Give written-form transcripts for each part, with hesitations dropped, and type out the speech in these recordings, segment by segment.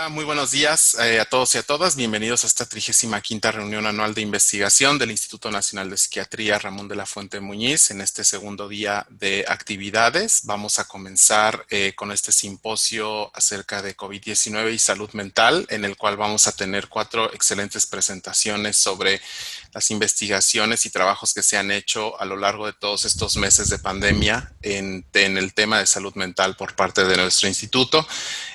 Hola, muy buenos días a todos y a todas. Bienvenidos a esta 35ª reunión anual de investigación del Instituto Nacional de Psiquiatría Ramón de la Fuente Muñiz. En este segundo día de actividades vamos a comenzar con este simposio acerca de COVID-19 y salud mental, en el cual vamos a tener 4 excelentes presentaciones sobre las investigaciones y trabajos que se han hecho a lo largo de todos estos meses de pandemia en el tema de salud mental por parte de nuestro instituto.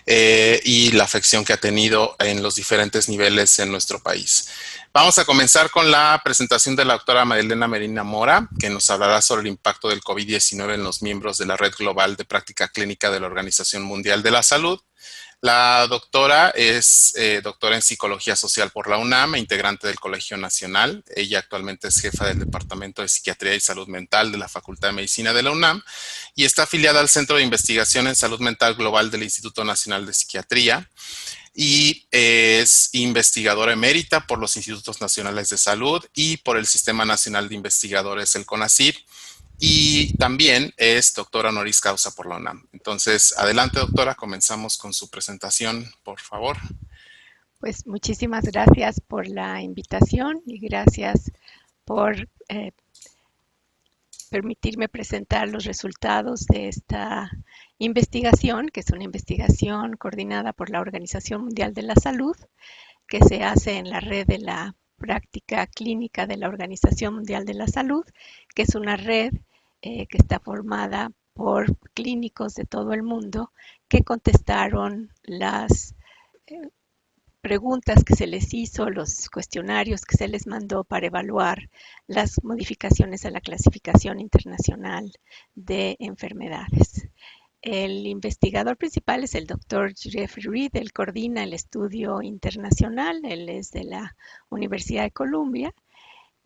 Y la afección que ha tenido en los diferentes niveles en nuestro país. Vamos a comenzar con la presentación de la doctora Marilena Medina Mora, que nos hablará sobre el impacto del COVID-19 en los miembros de la Red Global de Práctica Clínica de la Organización Mundial de la Salud. La doctora es doctora en Psicología Social por la UNAM e integrante del Colegio Nacional. Ella actualmente es jefa del Departamento de Psiquiatría y Salud Mental de la Facultad de Medicina de la UNAM y está afiliada al Centro de Investigación en Salud Mental Global del Instituto Nacional de Psiquiatría y es investigadora emérita por los Institutos Nacionales de Salud y por el Sistema Nacional de Investigadores, el CONACYT, y también es doctora honoris causa por la UNAM. Entonces, adelante, doctora, comenzamos con su presentación, por favor. Pues muchísimas gracias por la invitación y gracias por permitirme presentar los resultados de esta investigación, que es una investigación coordinada por la Organización Mundial de la Salud, que se hace en la red de la práctica clínica de la Organización Mundial de la Salud, que es una red que está formada por clínicos de todo el mundo que contestaron las preguntas que se les hizo, los cuestionarios que se les mandó para evaluar las modificaciones a la clasificación internacional de enfermedades. El investigador principal es el doctor Jeffrey Reed. Él coordina el estudio internacional, él es de la Universidad de Columbia,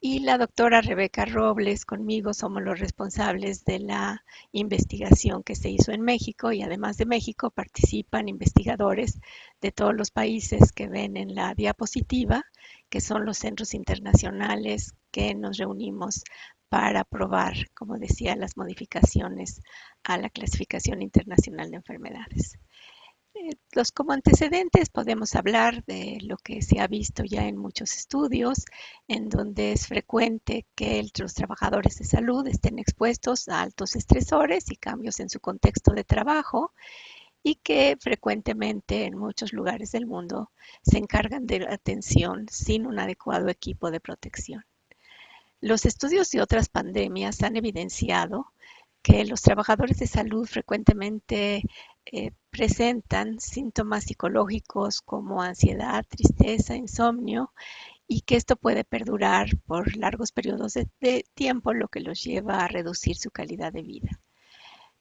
y la doctora Rebeca Robles, conmigo somos los responsables de la investigación que se hizo en México, y además de México participan investigadores de todos los países que ven en la diapositiva, que son los centros internacionales que nos reunimos para aprobar, como decía, las modificaciones a la clasificación internacional de enfermedades. Como antecedentes podemos hablar de lo que se ha visto ya en muchos estudios, en donde es frecuente que los trabajadores de salud estén expuestos a altos estresores y cambios en su contexto de trabajo, y que frecuentemente en muchos lugares del mundo se encargan de la atención sin un adecuado equipo de protección. Los estudios de otras pandemias han evidenciado que los trabajadores de salud frecuentemente presentan síntomas psicológicos como ansiedad, tristeza, insomnio, y que esto puede perdurar por largos periodos de tiempo, lo que los lleva a reducir su calidad de vida.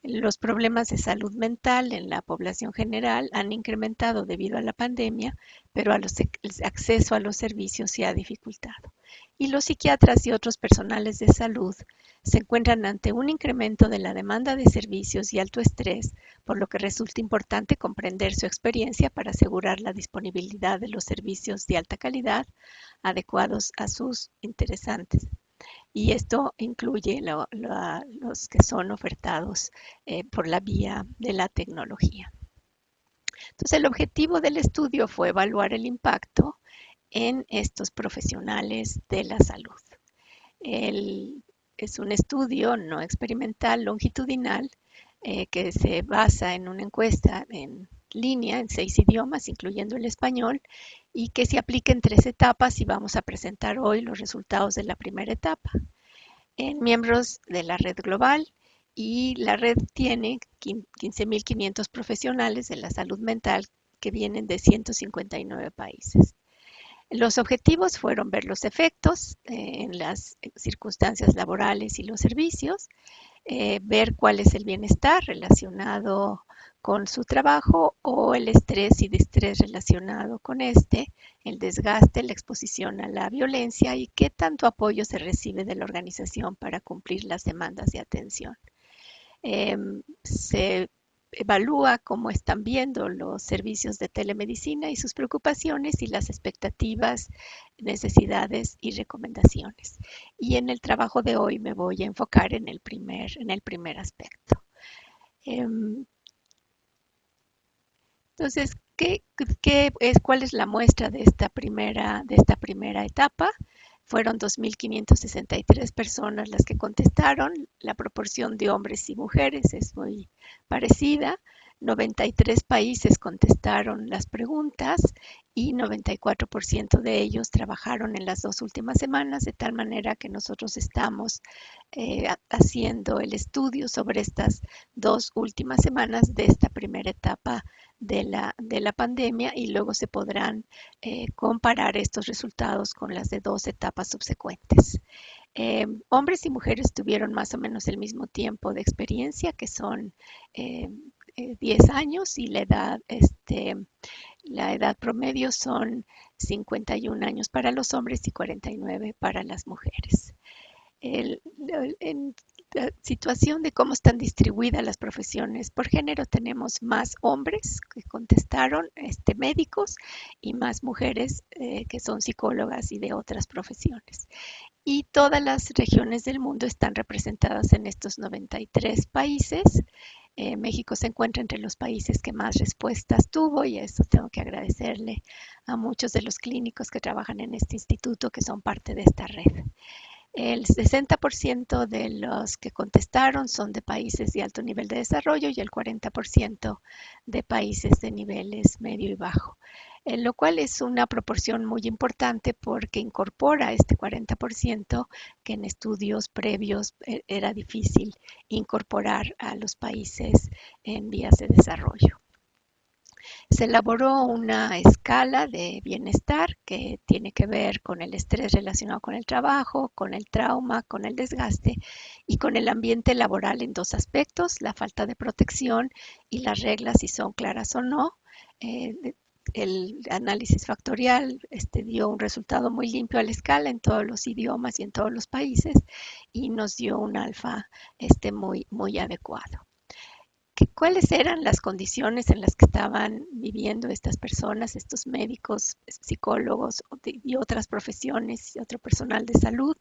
Los problemas de salud mental en la población general han incrementado debido a la pandemia, pero el acceso a los servicios se ha dificultado. Y los psiquiatras y otros personales de salud se encuentran ante un incremento de la demanda de servicios y alto estrés, por lo que resulta importante comprender su experiencia para asegurar la disponibilidad de los servicios de alta calidad adecuados a sus interesantes. Y esto incluye los que son ofertados por la vía de la tecnología. Entonces, el objetivo del estudio fue evaluar el impacto en estos profesionales de la salud. Es un estudio no experimental, longitudinal, que se basa en una encuesta en línea en 6 idiomas, incluyendo el español, y que se aplica en 3 etapas, y vamos a presentar hoy los resultados de la primera etapa. En miembros de la red global, y la red tiene 15.500 profesionales de la salud mental que vienen de 159 países. Los objetivos fueron ver los efectos en las circunstancias laborales y los servicios, ver cuál es el bienestar relacionado con su trabajo o el estrés y distrés relacionado con el desgaste, la exposición a la violencia y qué tanto apoyo se recibe de la organización para cumplir las demandas de atención. Se evalúa cómo están viendo los servicios de telemedicina y sus preocupaciones y las expectativas, necesidades y recomendaciones. Y en el trabajo de hoy me voy a enfocar en el primer aspecto. Entonces, ¿Cuál es la muestra de esta primera etapa? Fueron 2.563 personas las que contestaron. La proporción de hombres y mujeres es muy parecida. 93 países contestaron las preguntas y 94% de ellos trabajaron en las 2 últimas semanas, de tal manera que nosotros estamos haciendo el estudio sobre estas 2 últimas semanas de esta primera etapa de la pandemia, y luego se podrán comparar estos resultados con las de 2 etapas subsecuentes. Hombres y mujeres tuvieron más o menos el mismo tiempo de experiencia, que son 10 años, y la edad promedio son 51 años para los hombres y 49 para las mujeres. En la situación de cómo están distribuidas las profesiones por género, tenemos más hombres que contestaron, médicos, y más mujeres que son psicólogas y de otras profesiones. Y todas las regiones del mundo están representadas en estos 93 países. México se encuentra entre los países que más respuestas tuvo, y eso tengo que agradecerle a muchos de los clínicos que trabajan en este instituto, que son parte de esta red. El 60% de los que contestaron son de países de alto nivel de desarrollo y el 40% de países de niveles medio y bajo, lo cual es una proporción muy importante porque incorpora este 40% que en estudios previos era difícil incorporar a los países en vías de desarrollo. Se elaboró una escala de bienestar que tiene que ver con el estrés relacionado con el trabajo, con el trauma, con el desgaste y con el ambiente laboral en 2 aspectos: la falta de protección y las reglas, si son claras o no. El análisis factorial dio un resultado muy limpio a la escala en todos los idiomas y en todos los países, y nos dio un alfa muy adecuado. ¿Cuáles eran las condiciones en las que estaban viviendo estas personas, estos médicos, psicólogos y otras profesiones y otro personal de salud?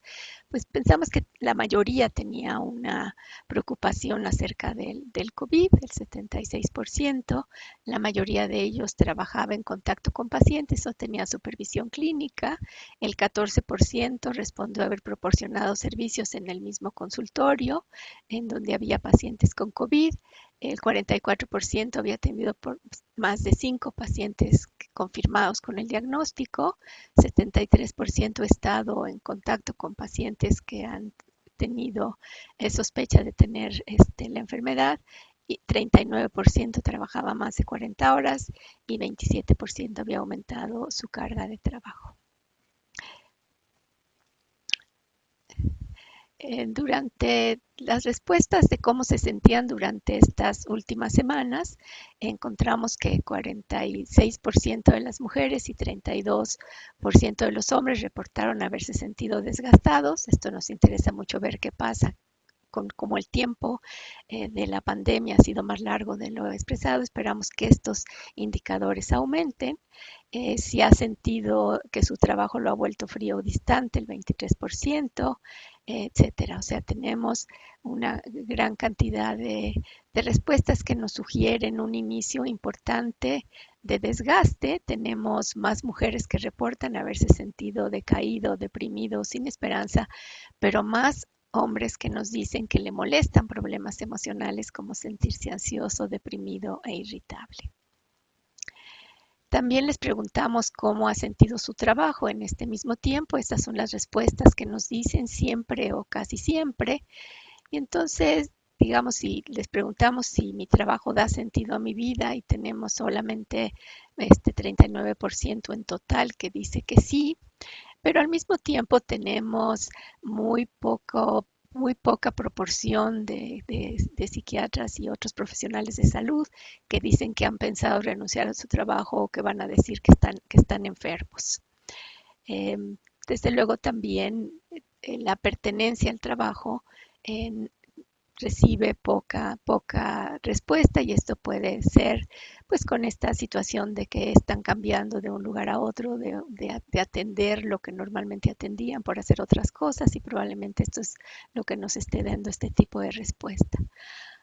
Pues pensamos que la mayoría tenía una preocupación acerca del COVID, el 76%. La mayoría de ellos trabajaba en contacto con pacientes o tenía supervisión clínica. El 14% respondió haber proporcionado servicios en el mismo consultorio en donde había pacientes con COVID. El 44% había atendido por más de 5 pacientes confirmados con el diagnóstico. 73% ha estado en contacto con pacientes que han tenido sospecha de tener la enfermedad, y 39% trabajaba más de 40 horas y 27% había aumentado su carga de trabajo. Durante las respuestas de cómo se sentían durante estas últimas semanas, encontramos que 46% de las mujeres y 32% de los hombres reportaron haberse sentido desgastados. Esto nos interesa mucho ver qué pasa como el tiempo de la pandemia ha sido más largo de lo expresado. Esperamos que estos indicadores aumenten. Si ha sentido que su trabajo lo ha vuelto frío o distante, el 23%, etcétera. O sea, tenemos una gran cantidad de respuestas que nos sugieren un inicio importante de desgaste. Tenemos más mujeres que reportan haberse sentido decaído, deprimido, sin esperanza, pero más hombres que nos dicen que le molestan problemas emocionales como sentirse ansioso, deprimido e irritable. También les preguntamos cómo ha sentido su trabajo en este mismo tiempo. Estas son las respuestas que nos dicen siempre o casi siempre. Y entonces, digamos, si les preguntamos si mi trabajo da sentido a mi vida, y tenemos solamente 39% en total que dice que sí, pero al mismo tiempo tenemos muy poca proporción de psiquiatras y otros profesionales de salud que dicen que han pensado renunciar a su trabajo o que van a decir que están enfermos. Desde luego también la pertenencia al trabajo recibe poca respuesta, y esto puede ser pues con esta situación de que están cambiando de un lugar a otro, de atender lo que normalmente atendían por hacer otras cosas, y probablemente esto es lo que nos esté dando este tipo de respuesta.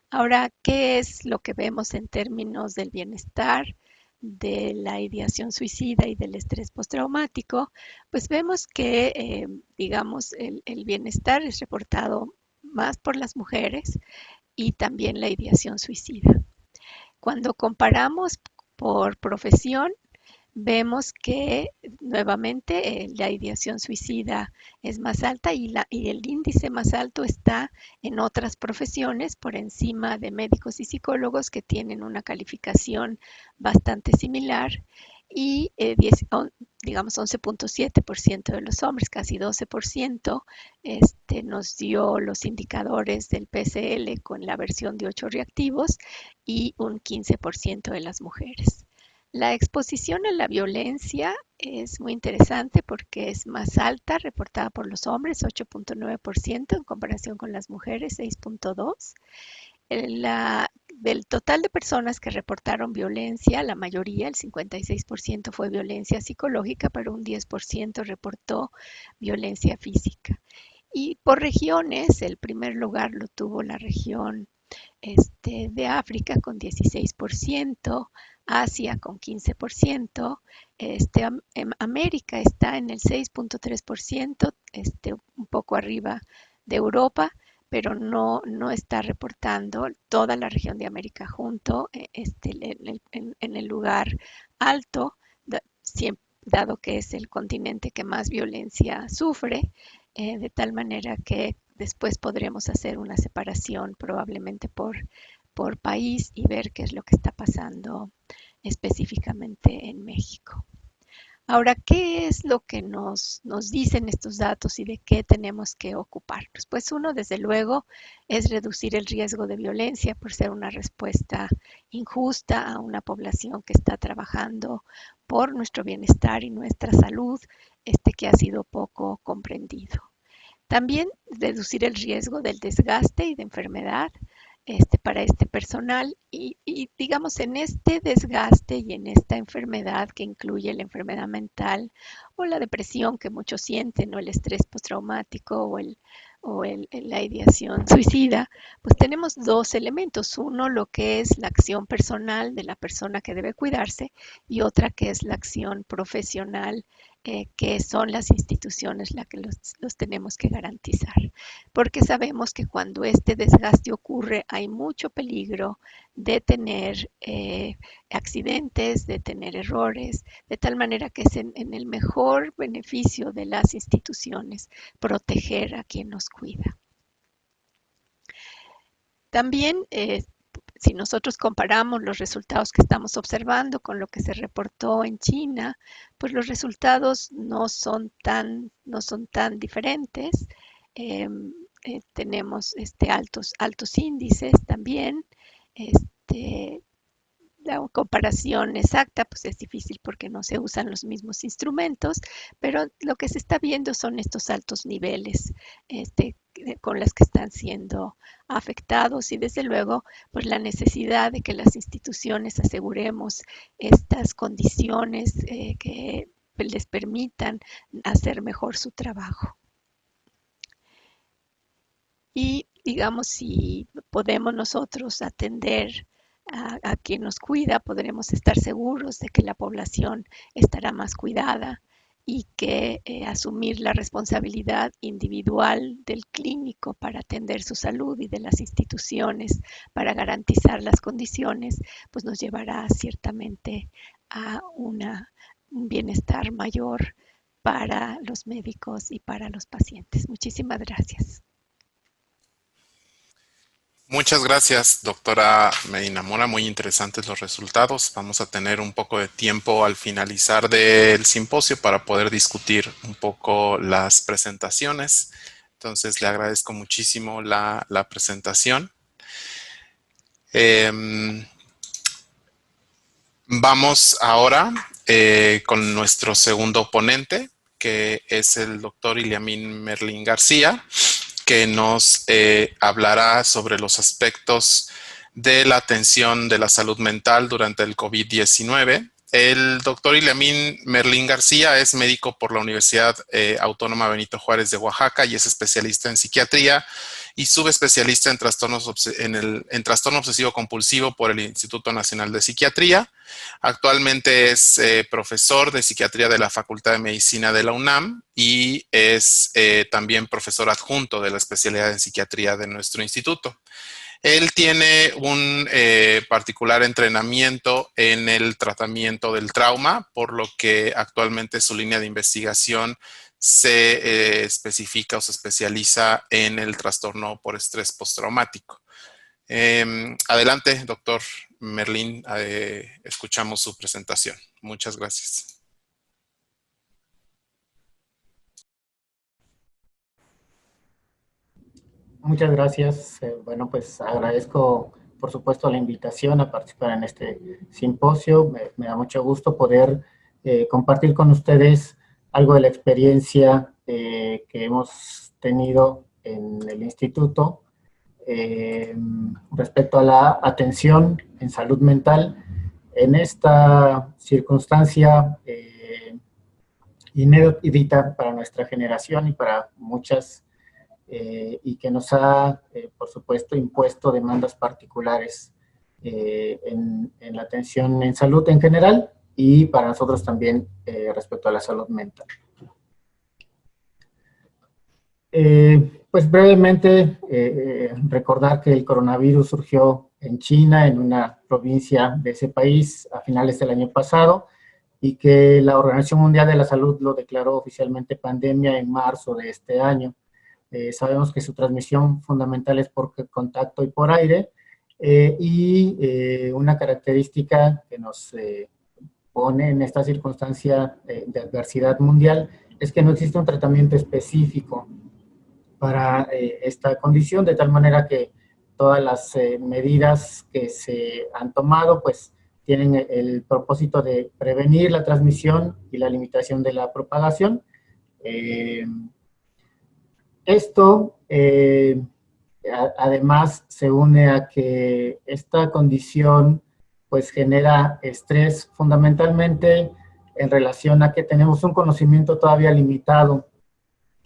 Ahora, ¿qué es lo que vemos en términos del bienestar? de la ideación suicida y del estrés postraumático, pues vemos que, digamos, el bienestar es reportado más por las mujeres y también la ideación suicida. Cuando comparamos por profesión, vemos que nuevamente la ideación suicida es más alta y el índice más alto está en otras profesiones por encima de médicos y psicólogos que tienen una calificación bastante similar y digamos 11.7% de los hombres, casi 12%, nos dio los indicadores del PSL con la versión de 8 reactivos y un 15% de las mujeres. La exposición a la violencia es muy interesante porque es más alta, reportada por los hombres, 8.9% en comparación con las mujeres, 6.2%. Del total de personas que reportaron violencia, la mayoría, el 56%, fue violencia psicológica, pero un 10% reportó violencia física. Y por regiones, el primer lugar lo tuvo la región de África con 16%, Asia con 15%, América está en el 6.3%, un poco arriba de Europa, pero no está reportando toda la región de América junto en el lugar alto, dado que es el continente que más violencia sufre, de tal manera que después podremos hacer una separación probablemente por país y ver qué es lo que está pasando específicamente en México. Ahora, ¿qué es lo que nos dicen estos datos y de qué tenemos que ocuparnos? Pues uno, desde luego, es reducir el riesgo de violencia por ser una respuesta injusta a una población que está trabajando por nuestro bienestar y nuestra salud, que ha sido poco comprendido. También reducir el riesgo del desgaste y de enfermedad para este personal y digamos en este desgaste y en esta enfermedad que incluye la enfermedad mental o la depresión que muchos sienten o el estrés postraumático o la ideación suicida, pues tenemos dos elementos. Uno, lo que es la acción personal de la persona que debe cuidarse y otra que es la acción profesional que son las instituciones las que los tenemos que garantizar. Porque sabemos que cuando este desgaste ocurre hay mucho peligro de tener accidentes, de tener errores, de tal manera que es en el mejor beneficio de las instituciones proteger a quien nos cuida. También si nosotros comparamos los resultados que estamos observando con lo que se reportó en China, pues los resultados no son tan diferentes. Tenemos altos índices también. La comparación exacta pues es difícil porque no se usan los mismos instrumentos, pero lo que se está viendo son estos altos niveles con los que están siendo afectados y desde luego pues la necesidad de que las instituciones aseguremos estas condiciones que les permitan hacer mejor su trabajo. Y digamos, si podemos nosotros atender a quien nos cuida, podremos estar seguros de que la población estará más cuidada y que asumir la responsabilidad individual del clínico para atender su salud y de las instituciones para garantizar las condiciones, pues nos llevará ciertamente a un bienestar mayor para los médicos y para los pacientes. Muchísimas gracias. Muchas gracias, doctora Medina Mora. Muy interesantes los resultados. Vamos a tener un poco de tiempo al finalizar del simposio para poder discutir un poco las presentaciones. Entonces, le agradezco muchísimo la presentación. Vamos ahora con nuestro segundo ponente, que es el doctor Iliamín Merlín García, que nos hablará sobre los aspectos de la atención de la salud mental durante el COVID-19 El doctor Iliamín Merlín García es médico por la Universidad Autónoma Benito Juárez de Oaxaca y es especialista en psiquiatría y subespecialista en trastorno obsesivo compulsivo por el Instituto Nacional de Psiquiatría. Actualmente es profesor de psiquiatría de la Facultad de Medicina de la UNAM y es también profesor adjunto de la especialidad en psiquiatría de nuestro instituto. Él tiene un particular entrenamiento en el tratamiento del trauma, por lo que actualmente su línea de investigación se especifica o se especializa en el trastorno por estrés postraumático. Adelante, doctor Merlín, escuchamos su presentación. Muchas gracias. Muchas gracias. Bueno, pues agradezco, por supuesto, la invitación a participar en este simposio. Me da mucho gusto poder compartir con ustedes algo de la experiencia que hemos tenido en el instituto respecto a la atención en salud mental en esta circunstancia inédita para nuestra generación y para muchas y que nos ha, por supuesto, impuesto demandas particulares en la atención en salud en general y para nosotros también respecto a la salud mental. Pues brevemente, recordar que el coronavirus surgió en China, en una provincia de ese país, a finales del año pasado, y que la Organización Mundial de la Salud lo declaró oficialmente pandemia en marzo de este año. Sabemos que su transmisión fundamental es por contacto y por aire, y una característica que nos pone en esta circunstancia de adversidad mundial es que no existe un tratamiento específico para esta condición, de tal manera que todas las medidas que se han tomado pues tienen el propósito de prevenir la transmisión y la limitación de la propagación. Esto, además, se une a que esta condición pues genera estrés fundamentalmente en relación a que tenemos un conocimiento todavía limitado,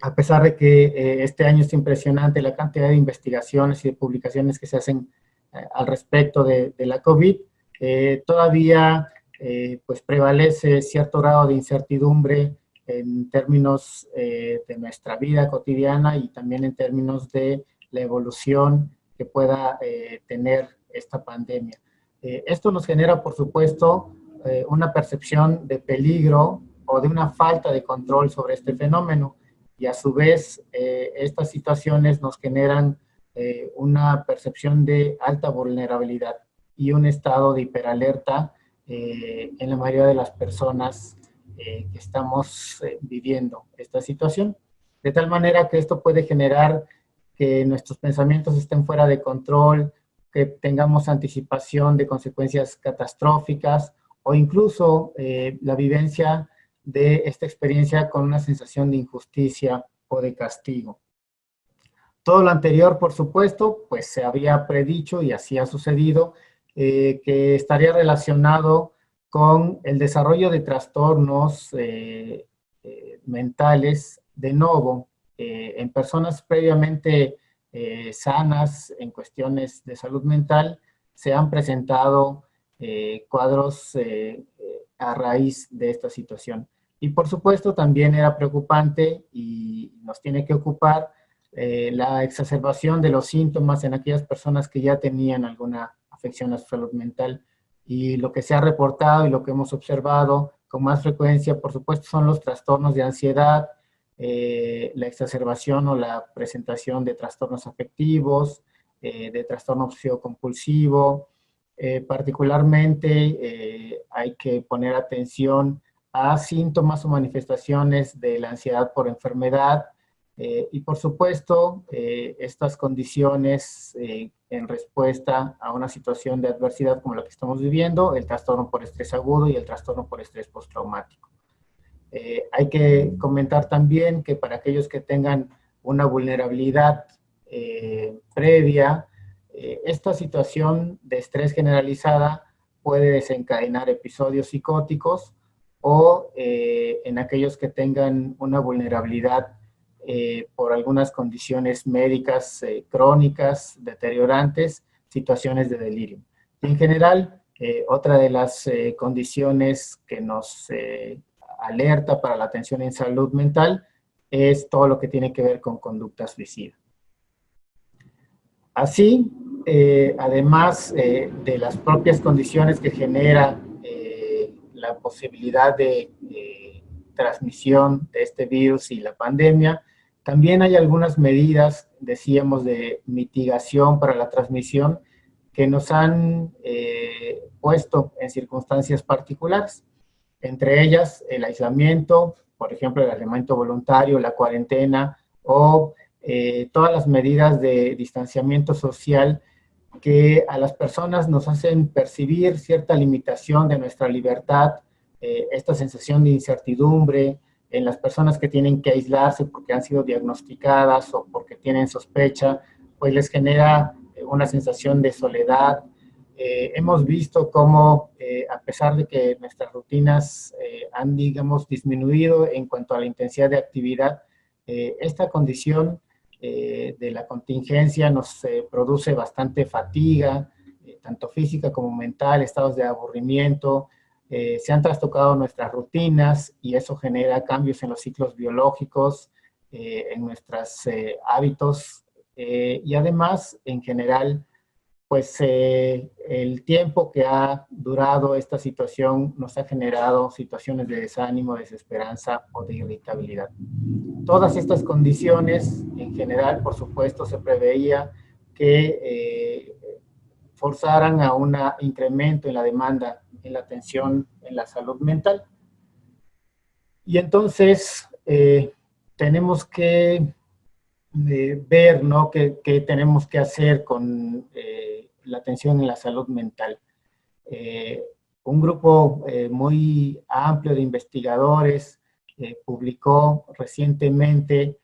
a pesar de que este año es impresionante la cantidad de investigaciones y de publicaciones que se hacen al respecto de la COVID, todavía pues prevalece cierto grado de incertidumbre en términos de nuestra vida cotidiana y también en términos de la evolución que pueda tener esta pandemia. Esto nos genera, por supuesto, una percepción de peligro o de una falta de control sobre este fenómeno, y a su vez estas situaciones nos generan una percepción de alta vulnerabilidad y un estado de hiperalerta en la mayoría de las personas que estamos viviendo esta situación, de tal manera que esto puede generar que nuestros pensamientos estén fuera de control, que tengamos anticipación de consecuencias catastróficas o incluso la vivencia de esta experiencia con una sensación de injusticia o de castigo. Todo lo anterior, por supuesto, pues se había predicho y así ha sucedido, que estaría relacionado con el desarrollo de trastornos mentales de novo en personas previamente sanas en cuestiones de salud mental. Se han presentado cuadros a raíz de esta situación. Y por supuesto también era preocupante y nos tiene que ocupar la exacerbación de los síntomas en aquellas personas que ya tenían alguna afección a su salud mental. Y lo que se ha reportado y lo que hemos observado con más frecuencia, por supuesto, son los trastornos de ansiedad, la exacerbación o la presentación de trastornos afectivos, de trastorno obsesivo compulsivo. Particularmente hay que poner atención a síntomas o manifestaciones de la ansiedad por enfermedad, y por supuesto estas condiciones en respuesta a una situación de adversidad como la que estamos viviendo, el trastorno por estrés agudo y el trastorno por estrés postraumático. Hay que comentar también que para aquellos que tengan una vulnerabilidad previa, esta situación de estrés generalizada puede desencadenar episodios psicóticos o en aquellos que tengan una vulnerabilidad por algunas condiciones médicas crónicas, deteriorantes, situaciones de delirio. Y en general, otra de las condiciones que nos alerta para la atención en salud mental es todo lo que tiene que ver con conductas suicidas. Así, además de las propias condiciones que genera la posibilidad de transmisión de este virus y la pandemia, también hay algunas medidas, decíamos, de mitigación para la transmisión que nos han puesto en circunstancias particulares. Entre ellas, el aislamiento, por ejemplo, el aislamiento voluntario, la cuarentena o todas las medidas de distanciamiento social que a las personas nos hacen percibir cierta limitación de nuestra libertad, esta sensación de incertidumbre en las personas que tienen que aislarse porque han sido diagnosticadas o porque tienen sospecha, pues les genera una sensación de soledad. Hemos visto cómo, a pesar de que nuestras rutinas han, digamos, disminuido en cuanto a la intensidad de actividad, esta condición de la contingencia nos produce bastante fatiga, tanto física como mental, estados de aburrimiento, se han trastocado nuestras rutinas y eso genera cambios en los ciclos biológicos, en nuestros hábitos y además, en general, pues el tiempo que ha durado esta situación nos ha generado situaciones de desánimo, desesperanza o de irritabilidad. Todas estas condiciones, en general, por supuesto, se preveía que forzaran a un incremento en la demanda, en la atención en la salud mental. Y entonces tenemos que ver, ¿no?, qué tenemos que hacer con la atención en la salud mental. Un grupo muy amplio de investigadores publicó recientemente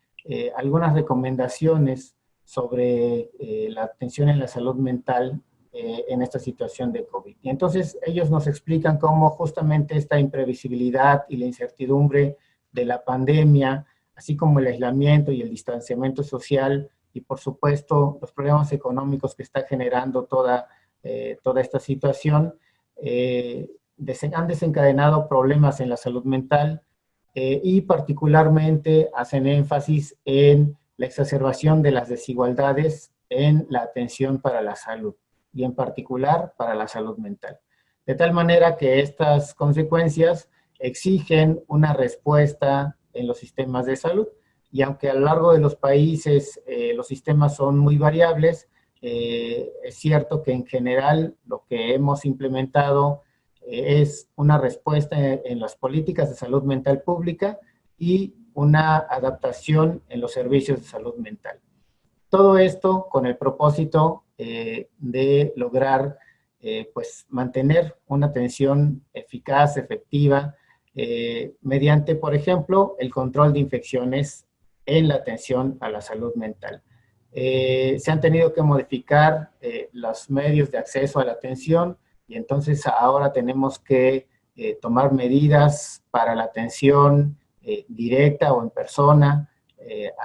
algunas recomendaciones sobre la atención en la salud mental en esta situación de COVID. Y entonces ellos nos explican cómo justamente esta imprevisibilidad y la incertidumbre de la pandemia, así como el aislamiento y el distanciamiento social, y por supuesto los problemas económicos que está generando toda esta situación, han desencadenado problemas en la salud mental y particularmente hacen énfasis en la exacerbación de las desigualdades en la atención para la salud y en particular para la salud mental. De tal manera que estas consecuencias exigen una respuesta en los sistemas de salud y aunque a lo largo de los países los sistemas son muy variables, es cierto que en general lo que hemos implementado es una respuesta en las políticas de salud mental pública y una adaptación en los servicios de salud mental. Todo esto con el propósito de lograr pues mantener una atención eficaz, efectiva, mediante, por ejemplo, el control de infecciones en la atención a la salud mental. Se han tenido que modificar los medios de acceso a la atención y entonces ahora tenemos que tomar medidas para la atención directa o en persona,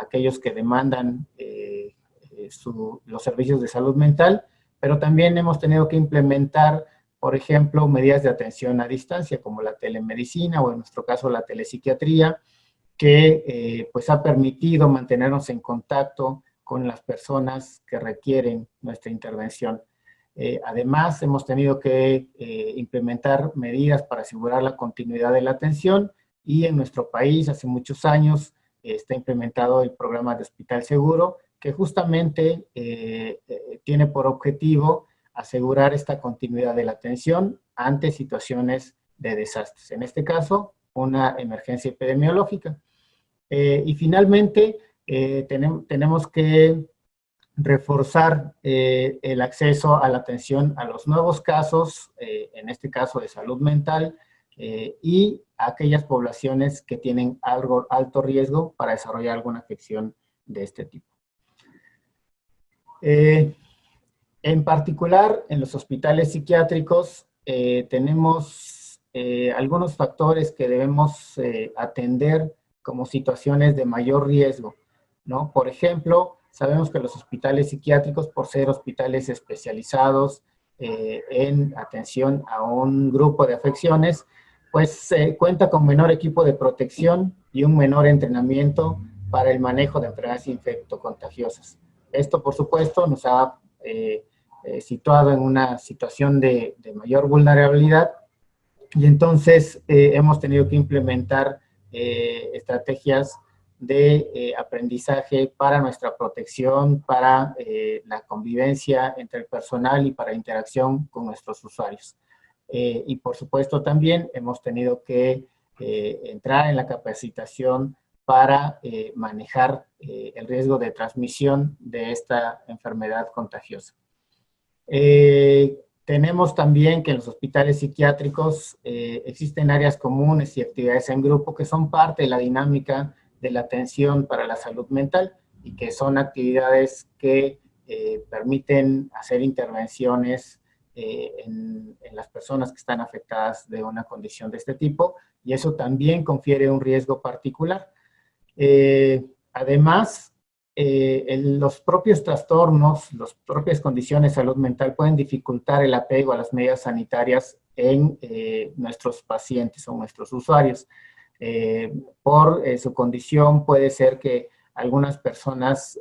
aquellos que demandan los servicios de salud mental, pero también hemos tenido que implementar, por ejemplo, medidas de atención a distancia, como la telemedicina o en nuestro caso la telepsiquiatría, que pues ha permitido mantenernos en contacto con las personas que requieren nuestra intervención. Además, hemos tenido que implementar medidas para asegurar la continuidad de la atención y en nuestro país hace muchos años está implementado el programa de Hospital Seguro, que justamente tiene por objetivo asegurar esta continuidad de la atención ante situaciones de desastres. En este caso, una emergencia epidemiológica. Y finalmente, tenemos que reforzar el acceso a la atención a los nuevos casos, en este caso de salud mental, y a aquellas poblaciones que tienen alto riesgo para desarrollar alguna afección de este tipo. En particular, en los hospitales psiquiátricos, tenemos algunos factores que debemos atender como situaciones de mayor riesgo, ¿no? Por ejemplo, sabemos que los hospitales psiquiátricos, por ser hospitales especializados en atención a un grupo de afecciones, pues cuenta con menor equipo de protección y un menor entrenamiento para el manejo de enfermedades infectocontagiosas. Esto, por supuesto, nos ha situado en una situación de mayor vulnerabilidad y entonces hemos tenido que implementar estrategias de aprendizaje para nuestra protección, para la convivencia entre el personal y para interacción con nuestros usuarios. Y por supuesto también hemos tenido que entrar en la capacitación para manejar el riesgo de transmisión de esta enfermedad contagiosa. Tenemos también que en los hospitales psiquiátricos existen áreas comunes y actividades en grupo que son parte de la dinámica de la atención para la salud mental y que son actividades que permiten hacer intervenciones en las personas que están afectadas de una condición de este tipo, y eso también confiere un riesgo particular. Además, los propios trastornos, las propias condiciones de salud mental pueden dificultar el apego a las medidas sanitarias en nuestros pacientes o nuestros usuarios. Por su condición puede ser que algunas personas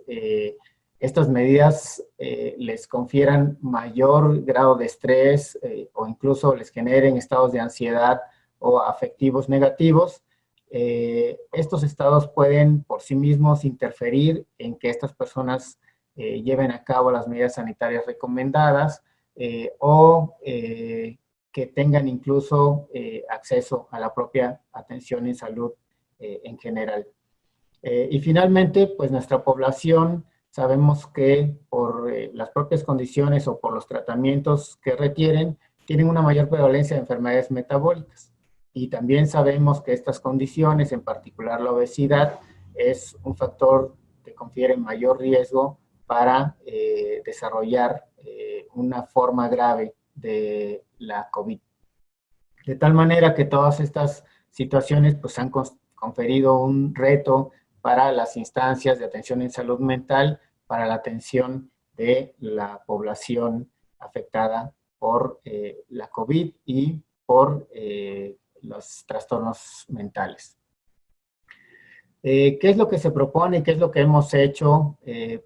estas medidas les confieran mayor grado de estrés o incluso les generen estados de ansiedad o afectivos negativos. Estos estados pueden por sí mismos interferir en que estas personas lleven a cabo las medidas sanitarias recomendadas o que tengan incluso acceso a la propia atención en salud en general. Y finalmente, pues nuestra población, sabemos que por las propias condiciones o por los tratamientos que requieren, tienen una mayor prevalencia de enfermedades metabólicas. Y también sabemos que estas condiciones, en particular la obesidad, es un factor que confiere mayor riesgo para desarrollar una forma grave de la COVID. De tal manera que todas estas situaciones pues, han conferido un reto para las instancias de atención en salud mental, para la atención de la población afectada por la COVID y por los trastornos mentales. ¿Qué es lo que se propone? ¿Qué es lo que hemos hecho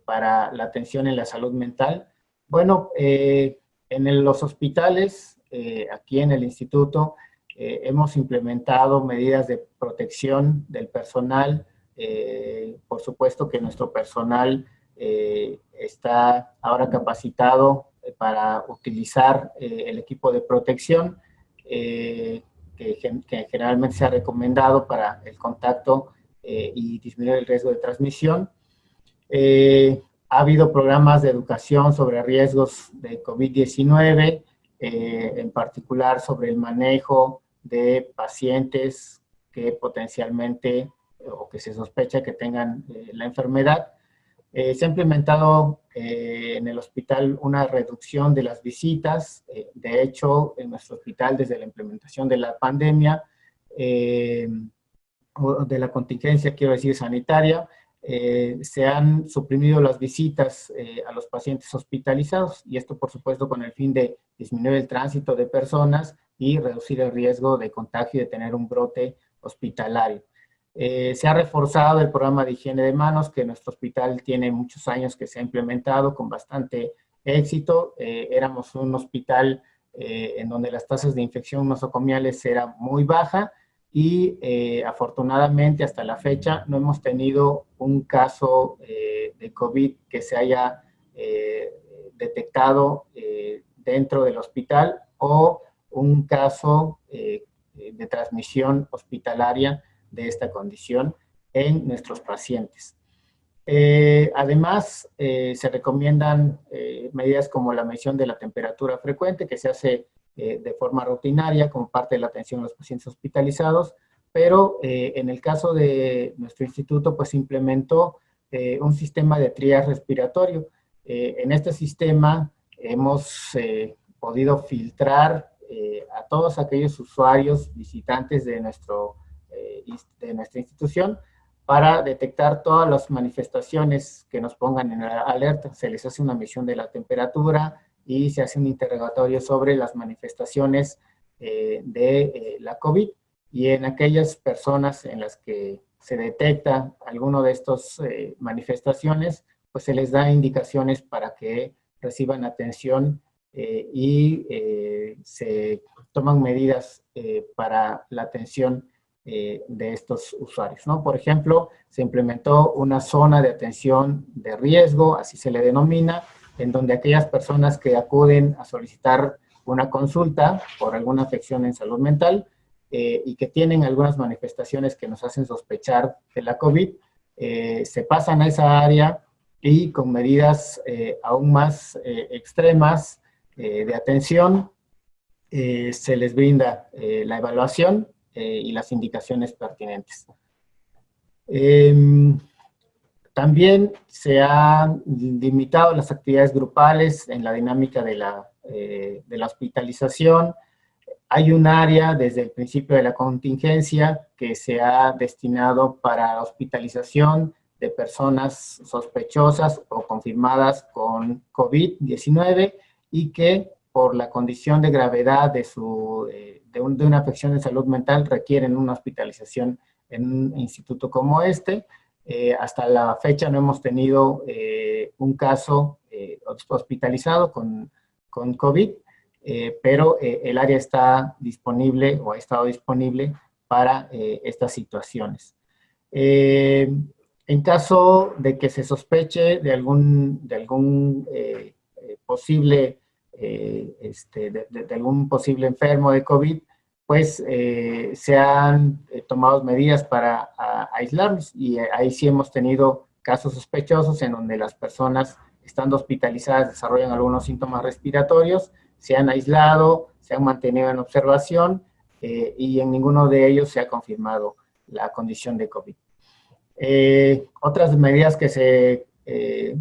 para la atención en la salud mental? Bueno, en los hospitales, aquí en el instituto, hemos implementado medidas de protección del personal. Por supuesto que nuestro personal está ahora capacitado para utilizar el equipo de protección que generalmente se ha recomendado para el contacto y disminuir el riesgo de transmisión. Ha habido programas de educación sobre riesgos de COVID-19, en particular sobre el manejo de pacientes que potencialmente o que se sospecha que tengan la enfermedad. Se ha implementado en el hospital una reducción de las visitas. De hecho, en nuestro hospital, desde la implementación de la pandemia, o de la contingencia, quiero decir, sanitaria, se han suprimido las visitas a los pacientes hospitalizados, y esto, por supuesto, con el fin de disminuir el tránsito de personas y reducir el riesgo de contagio y de tener un brote hospitalario. Se ha reforzado el programa de higiene de manos, que nuestro hospital tiene muchos años que se ha implementado con bastante éxito. Éramos un hospital en donde las tasas de infección nosocomiales eran muy bajas y afortunadamente hasta la fecha no hemos tenido un caso de COVID que se haya detectado dentro del hospital o un caso de transmisión hospitalaria de esta condición en nuestros pacientes. Además, se recomiendan medidas como la medición de la temperatura frecuente, que se hace de forma rutinaria como parte de la atención a los pacientes hospitalizados, pero en el caso de nuestro instituto, pues implementó un sistema de triage respiratorio. En este sistema hemos podido filtrar a todos aquellos usuarios visitantes de nuestra institución para detectar todas las manifestaciones que nos pongan en la alerta. Se les hace una medición de la temperatura y se hace un interrogatorio sobre las manifestaciones de la COVID, y en aquellas personas en las que se detecta alguno de estas manifestaciones, pues se les da indicaciones para que reciban atención y se toman medidas para la atención de estos usuarios, ¿no? Por ejemplo, se implementó una zona de atención de riesgo, así se le denomina, en donde aquellas personas que acuden a solicitar una consulta por alguna afección en salud mental y que tienen algunas manifestaciones que nos hacen sospechar de la COVID, se pasan a esa área y con medidas aún más extremas de atención, se les brinda la evaluación y las indicaciones pertinentes. También se han limitado las actividades grupales en la dinámica de la hospitalización. Hay un área desde el principio de la contingencia que se ha destinado para hospitalización de personas sospechosas o confirmadas con COVID-19 y que por la condición de gravedad de una afección de salud mental requieren una hospitalización en un instituto como este. Hasta la fecha no hemos tenido un caso hospitalizado con COVID, pero el área está disponible o ha estado disponible para estas situaciones. En caso de que se sospeche de algún posible de algún posible enfermo de COVID, pues se han tomado medidas para aislarlos, y ahí sí hemos tenido casos sospechosos en donde las personas estando hospitalizadas desarrollan algunos síntomas respiratorios, se han aislado, se han mantenido en observación y en ninguno de ellos se ha confirmado la condición de COVID. Otras medidas que se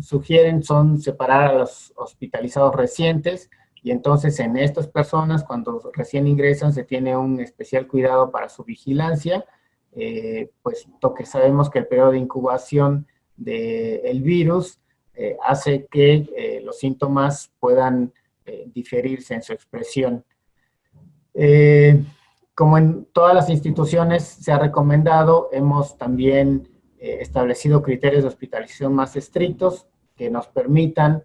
sugieren son separar a los hospitalizados recientes, y entonces en estas personas, cuando recién ingresan, se tiene un especial cuidado para su vigilancia, puesto que sabemos que el periodo de incubación del virus hace que los síntomas puedan diferirse en su expresión. Como en todas las instituciones se ha recomendado, hemos también establecido criterios de hospitalización más estrictos que nos permitan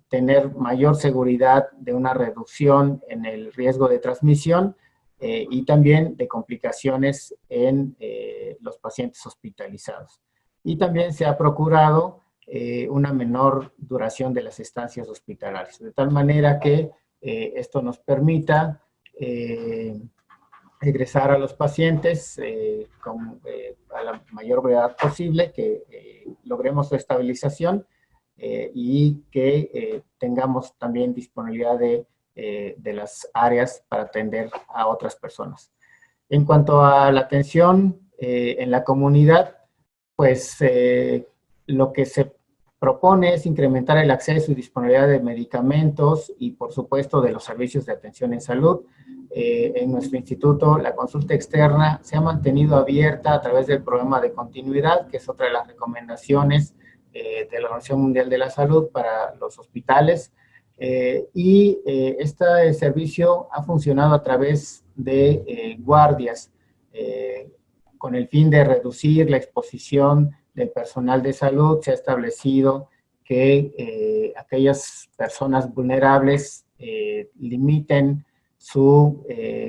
tener mayor seguridad de una reducción en el riesgo de transmisión y también de complicaciones en los pacientes hospitalizados. Y también se ha procurado una menor duración de las estancias hospitalarias, de tal manera que esto nos permita egresar a los pacientes a la mayor brevedad posible, que logremos su estabilización y que tengamos también disponibilidad de las áreas para atender a otras personas. En cuanto a la atención en la comunidad, pues lo que se propone es incrementar el acceso y disponibilidad de medicamentos y, por supuesto, de los servicios de atención en salud. En nuestro instituto, la consulta externa se ha mantenido abierta a través del programa de continuidad, que es otra de las recomendaciones de la Organización Mundial de la Salud para los hospitales. Este servicio ha funcionado a través de guardias con el fin de reducir la exposición del personal de salud. Se ha establecido que aquellas personas vulnerables limiten su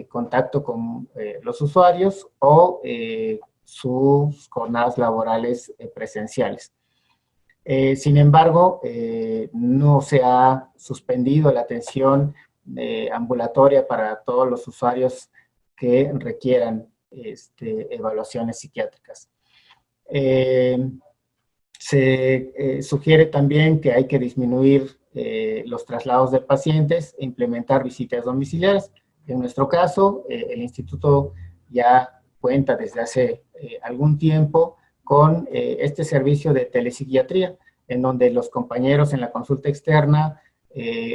contacto con los usuarios o sus jornadas laborales presenciales. Sin embargo, no se ha suspendido la atención ambulatoria para todos los usuarios que requieran evaluaciones psiquiátricas. Se sugiere también que hay que disminuir los traslados de pacientes e implementar visitas domiciliares. En nuestro caso, el instituto ya cuenta desde hace algún tiempo con este servicio de telepsiquiatría, en donde los compañeros en la consulta externa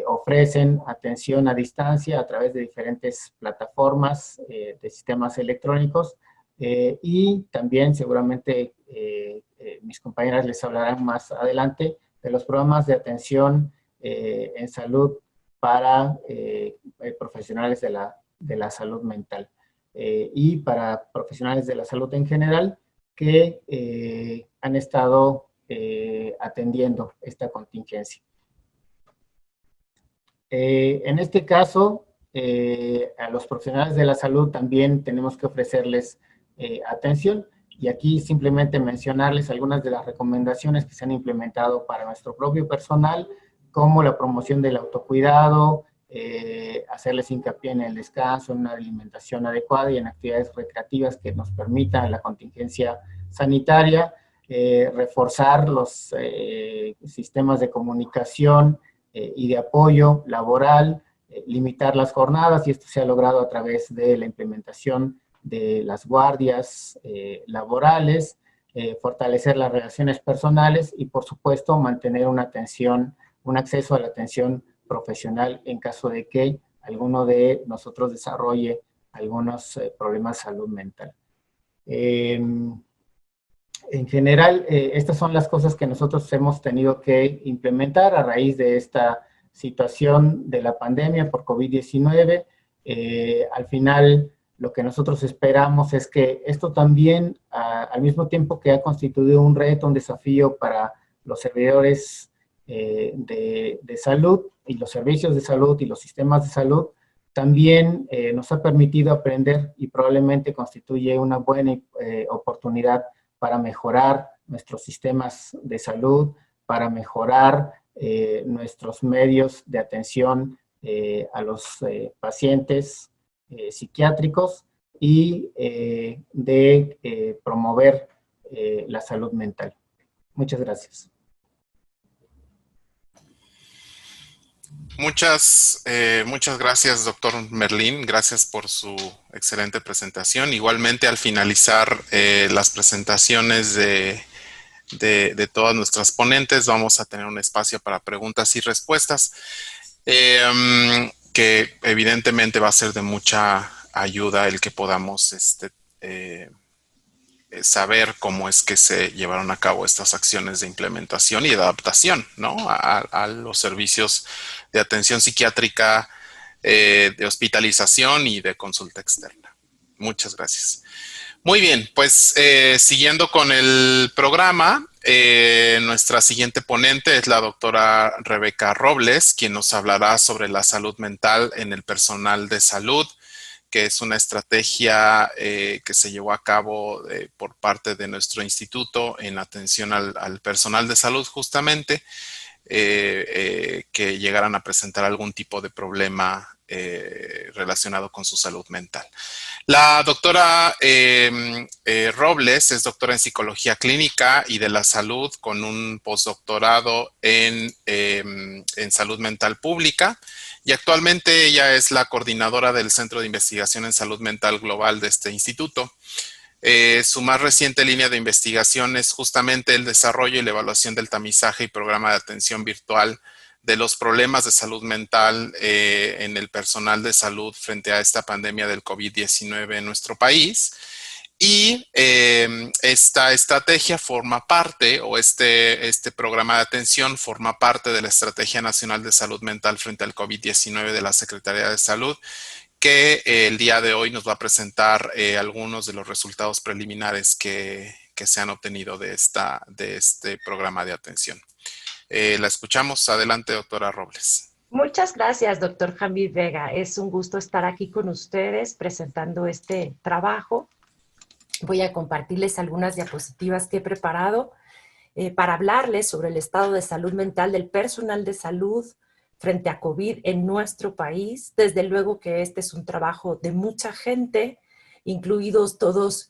ofrecen atención a distancia a través de diferentes plataformas de sistemas electrónicos, y también seguramente mis compañeras les hablarán más adelante de los programas de atención en salud para profesionales de la salud mental y para profesionales de la salud en general que han estado atendiendo esta contingencia. En este caso, a los profesionales de la salud también tenemos que ofrecerles atención, y aquí simplemente mencionarles algunas de las recomendaciones que se han implementado para nuestro propio personal, como la promoción del autocuidado, hacerles hincapié en el descanso, en una alimentación adecuada y en actividades recreativas que nos permitan la contingencia sanitaria, reforzar los sistemas de comunicación y de apoyo laboral, limitar las jornadas, y esto se ha logrado a través de la implementación de las guardias laborales, fortalecer las relaciones personales y, por supuesto, mantener una atención, un acceso a la atención profesional en caso de que alguno de nosotros desarrolle algunos problemas de salud mental. En general, estas son las cosas que nosotros hemos tenido que implementar a raíz de esta situación de la pandemia por COVID-19. Al final, lo que nosotros esperamos es que esto también, al mismo tiempo que ha constituido un reto, un desafío para los servidores de salud y los servicios de salud y los sistemas de salud, también nos ha permitido aprender y probablemente constituye una buena oportunidad para mejorar nuestros sistemas de salud, para mejorar nuestros medios de atención a los pacientes psiquiátricos y de promover la salud mental. Muchas gracias. Muchas gracias, doctor Merlín. Gracias por su excelente presentación. Igualmente, al finalizar las presentaciones de todas nuestras ponentes, vamos a tener un espacio para preguntas y respuestas, que evidentemente va a ser de mucha ayuda el que podamos saber cómo es que se llevaron a cabo estas acciones de implementación y de adaptación, ¿no?, a los servicios de atención psiquiátrica, de hospitalización y de consulta externa. Muchas gracias. Muy bien, pues siguiendo con el programa, nuestra siguiente ponente es la doctora Rebeca Robles, quien nos hablará sobre la salud mental en el personal de salud, que es una estrategia que se llevó a cabo por parte de nuestro instituto en atención al personal de salud, justamente, que llegaran a presentar algún tipo de problema relacionado con su salud mental. La doctora Robles es doctora en Psicología Clínica y de la Salud con un postdoctorado en Salud Mental Pública, y actualmente ella es la coordinadora del Centro de Investigación en Salud Mental Global de este instituto. Su más reciente línea de investigación es justamente el desarrollo y la evaluación del tamizaje y programa de atención virtual de los problemas de salud mental en el personal de salud frente a esta pandemia del COVID-19 en nuestro país. Y esta estrategia forma parte, o este programa de atención forma parte de la Estrategia Nacional de Salud Mental frente al COVID-19 de la Secretaría de Salud, que el día de hoy nos va a presentar algunos de los resultados preliminares que se han obtenido de este programa de atención. La escuchamos. Adelante, doctora Robles. Muchas gracias, doctor Hamid Vega. Es un gusto estar aquí con ustedes presentando este trabajo. Voy a compartirles algunas diapositivas que he preparado para hablarles sobre el estado de salud mental del personal de salud frente a COVID en nuestro país. Desde luego que este es un trabajo de mucha gente, incluidos todos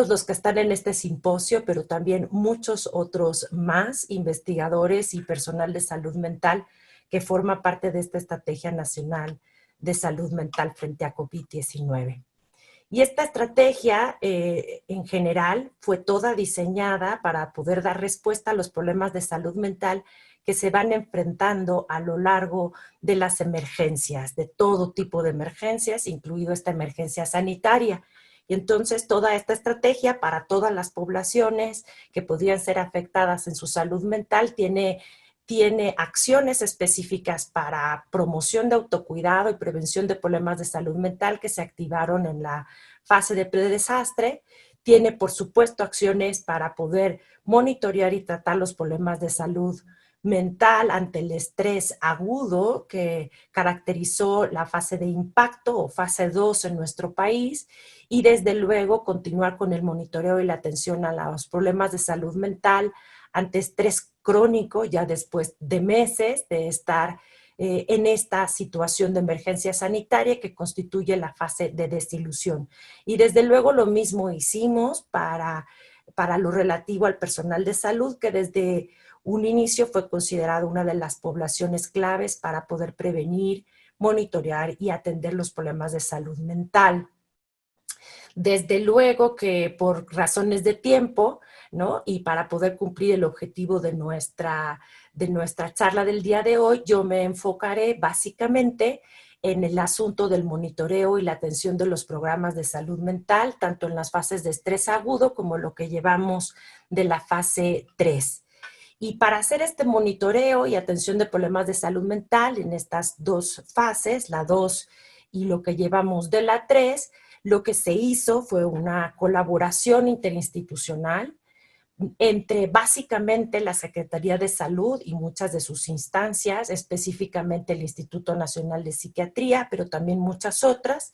los que están en este simposio, pero también muchos otros más investigadores y personal de salud mental que forma parte de esta Estrategia Nacional de Salud Mental frente a COVID-19. Y esta estrategia, en general, fue toda diseñada para poder dar respuesta a los problemas de salud mental que se van enfrentando a lo largo de las emergencias, de todo tipo de emergencias, incluido esta emergencia sanitaria. Y entonces toda esta estrategia para todas las poblaciones que podrían ser afectadas en su salud mental tiene acciones específicas para promoción de autocuidado y prevención de problemas de salud mental que se activaron en la fase de predesastre. Tiene, por supuesto, acciones para poder monitorear y tratar los problemas de salud mental ante el estrés agudo que caracterizó la fase de impacto o fase 2 en nuestro país, y desde luego continuar con el monitoreo y la atención a los problemas de salud mental ante estrés crónico, ya después de meses de estar en esta situación de emergencia sanitaria que constituye la fase de desilusión. Y desde luego lo mismo hicimos para lo relativo al personal de salud, que desde un inicio fue considerado una de las poblaciones claves para poder prevenir, monitorear y atender los problemas de salud mental. Desde luego que por razones de tiempo, ¿no? Y para poder cumplir el objetivo de nuestra charla del día de hoy, yo me enfocaré básicamente en el asunto del monitoreo y la atención de los programas de salud mental, tanto en las fases de estrés agudo como lo que llevamos de la fase 3. Y para hacer este monitoreo y atención de problemas de salud mental en estas dos fases, la 2 y lo que llevamos de la 3, lo que se hizo fue una colaboración interinstitucional entre básicamente la Secretaría de Salud y muchas de sus instancias, específicamente el Instituto Nacional de Psiquiatría, pero también muchas otras,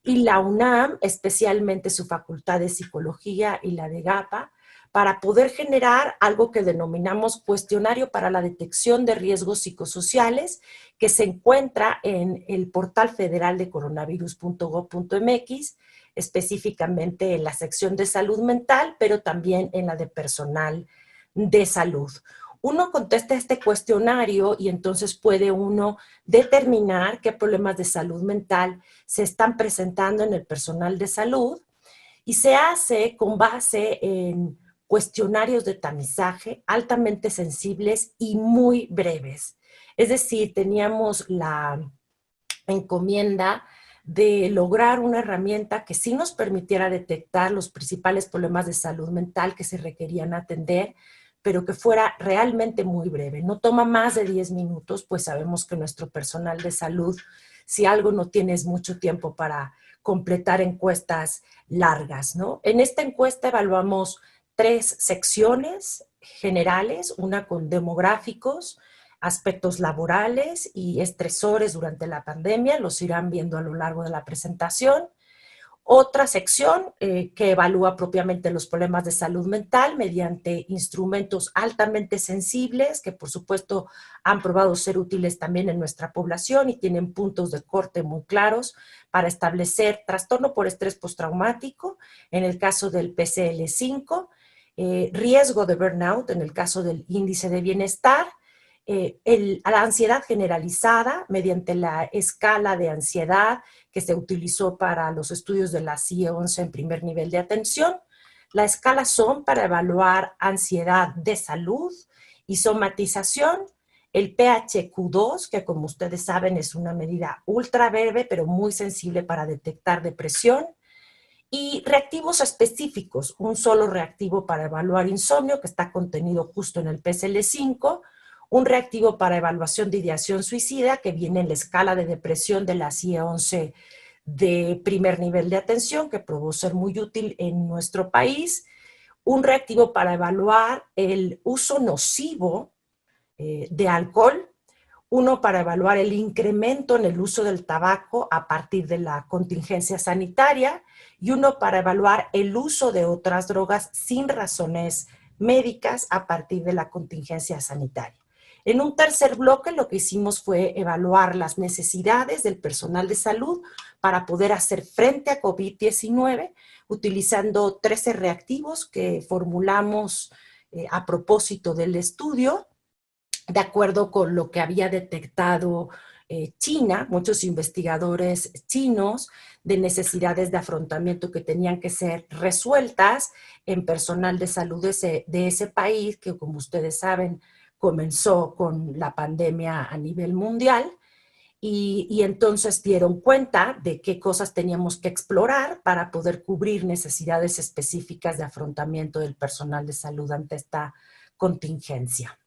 y la UNAM, especialmente su Facultad de Psicología y la de GAPA, para poder generar algo que denominamos cuestionario para la detección de riesgos psicosociales, que se encuentra en el portal federal de coronavirus.gov.mx, específicamente en la sección de salud mental, pero también en la de personal de salud. Uno contesta este cuestionario y entonces puede uno determinar qué problemas de salud mental se están presentando en el personal de salud, y se hace con base en cuestionarios de tamizaje altamente sensibles y muy breves. Es decir, teníamos la encomienda de lograr una herramienta que sí nos permitiera detectar los principales problemas de salud mental que se requerían atender, pero que fuera realmente muy breve. No toma más de 10 minutos, pues sabemos que nuestro personal de salud, si algo no tiene, es mucho tiempo para completar encuestas largas, ¿no? En esta encuesta evaluamos 3 secciones generales, una con demográficos, aspectos laborales y estresores durante la pandemia, los irán viendo a lo largo de la presentación. Otra sección que evalúa propiamente los problemas de salud mental mediante instrumentos altamente sensibles, que por supuesto han probado ser útiles también en nuestra población y tienen puntos de corte muy claros para establecer trastorno por estrés postraumático, en el caso del PCL-5, riesgo de burnout, en el caso del índice de bienestar, a la ansiedad generalizada mediante la escala de ansiedad que se utilizó para los estudios de la CIE-11 en primer nivel de atención, la escala SOM para evaluar ansiedad de salud y somatización, el PHQ-2, que como ustedes saben es una medida ultra breve pero muy sensible para detectar depresión, y reactivos específicos, un solo reactivo para evaluar insomnio que está contenido justo en el PCL-5, un reactivo para evaluación de ideación suicida que viene en la escala de depresión de la CIE-11 de primer nivel de atención, que probó ser muy útil en nuestro país, un reactivo para evaluar el uso nocivo de alcohol, uno para evaluar el incremento en el uso del tabaco a partir de la contingencia sanitaria y uno para evaluar el uso de otras drogas sin razones médicas a partir de la contingencia sanitaria. En un tercer bloque lo que hicimos fue evaluar las necesidades del personal de salud para poder hacer frente a COVID-19 utilizando 13 reactivos que formulamos a propósito del estudio, de acuerdo con lo que había detectado China, muchos investigadores chinos, de necesidades de afrontamiento que tenían que ser resueltas en personal de salud de ese país, que como ustedes saben, comenzó con la pandemia a nivel mundial. Y entonces dieron cuenta de qué cosas teníamos que explorar para poder cubrir necesidades específicas de afrontamiento del personal de salud ante esta contingencia.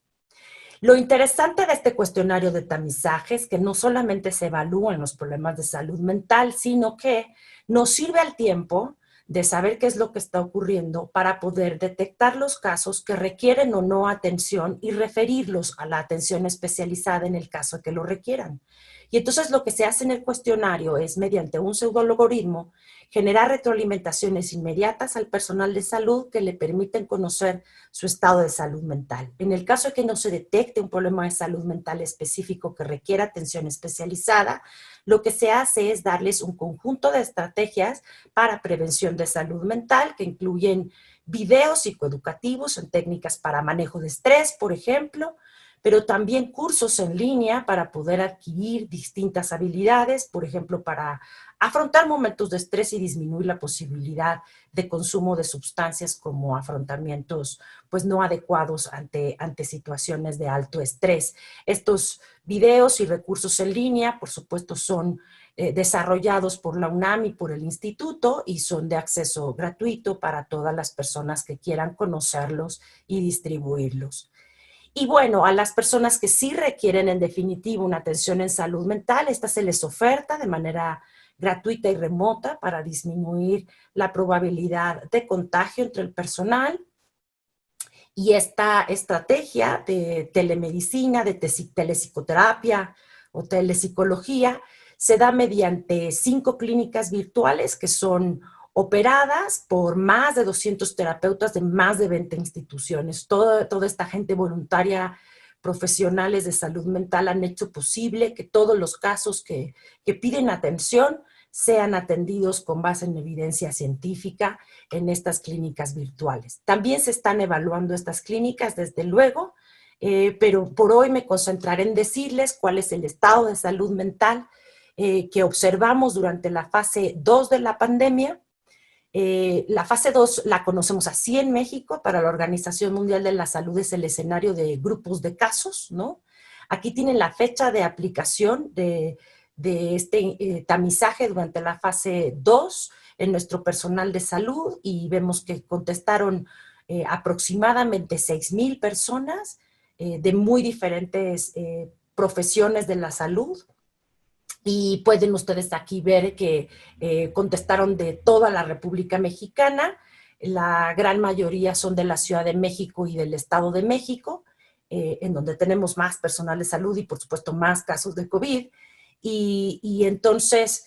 Lo interesante de este cuestionario de tamizaje es que no solamente se evalúan los problemas de salud mental, sino que nos sirve al tiempo de saber qué es lo que está ocurriendo para poder detectar los casos que requieren o no atención y referirlos a la atención especializada en el caso de que lo requieran. Y entonces lo que se hace en el cuestionario es, mediante un pseudoalgoritmo, generar retroalimentaciones inmediatas al personal de salud que le permiten conocer su estado de salud mental. En el caso de que no se detecte un problema de salud mental específico que requiera atención especializada, lo que se hace es darles un conjunto de estrategias para prevención de salud mental que incluyen videos psicoeducativos en técnicas para manejo de estrés, por ejemplo, pero también cursos en línea para poder adquirir distintas habilidades, por ejemplo, para afrontar momentos de estrés y disminuir la posibilidad de consumo de sustancias como afrontamientos pues no adecuados ante situaciones de alto estrés. Estos videos y recursos en línea, por supuesto, son desarrollados por la UNAM y por el instituto y son de acceso gratuito para todas las personas que quieran conocerlos y distribuirlos. Y bueno, a las personas que sí requieren en definitiva una atención en salud mental, esta se les oferta de manera gratuita y remota para disminuir la probabilidad de contagio entre el personal. Y esta estrategia de telemedicina, de telepsicoterapia o telepsicología se da mediante 5 clínicas virtuales que son operadas por más de 200 terapeutas de más de 20 instituciones. Toda esta gente voluntaria, profesionales de salud mental, han hecho posible que todos los casos que piden atención sean atendidos con base en evidencia científica en estas clínicas virtuales. También se están evaluando estas clínicas, desde luego, pero por hoy me concentraré en decirles cuál es el estado de salud mental que observamos durante la fase 2 de la pandemia. La fase 2 la conocemos así en México. Para la Organización Mundial de la Salud es el escenario de grupos de casos, ¿no? Aquí tienen la fecha de aplicación de este tamizaje durante la fase 2 en nuestro personal de salud y vemos que contestaron aproximadamente 6,000 personas de muy diferentes profesiones de la salud. Y pueden ustedes aquí ver que contestaron de toda la República Mexicana. La gran mayoría son de la Ciudad de México y del Estado de México, en donde tenemos más personal de salud y, por supuesto, más casos de COVID. Y entonces,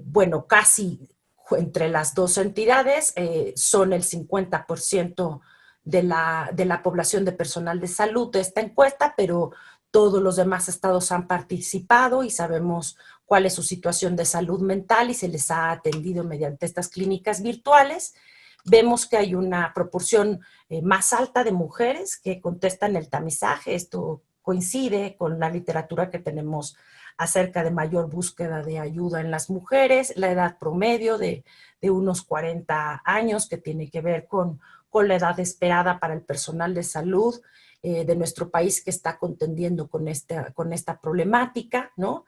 bueno, casi entre las dos entidades son el 50% de la población de personal de salud de esta encuesta, pero todos los demás estados han participado y sabemos cuál es su situación de salud mental y se les ha atendido mediante estas clínicas virtuales. Vemos que hay una proporción más alta de mujeres que contestan el tamizaje. Esto coincide con la literatura que tenemos acerca de mayor búsqueda de ayuda en las mujeres, la edad promedio de unos 40 años, que tiene que ver con la edad esperada para el personal de salud de nuestro país que está contendiendo con esta problemática, ¿no?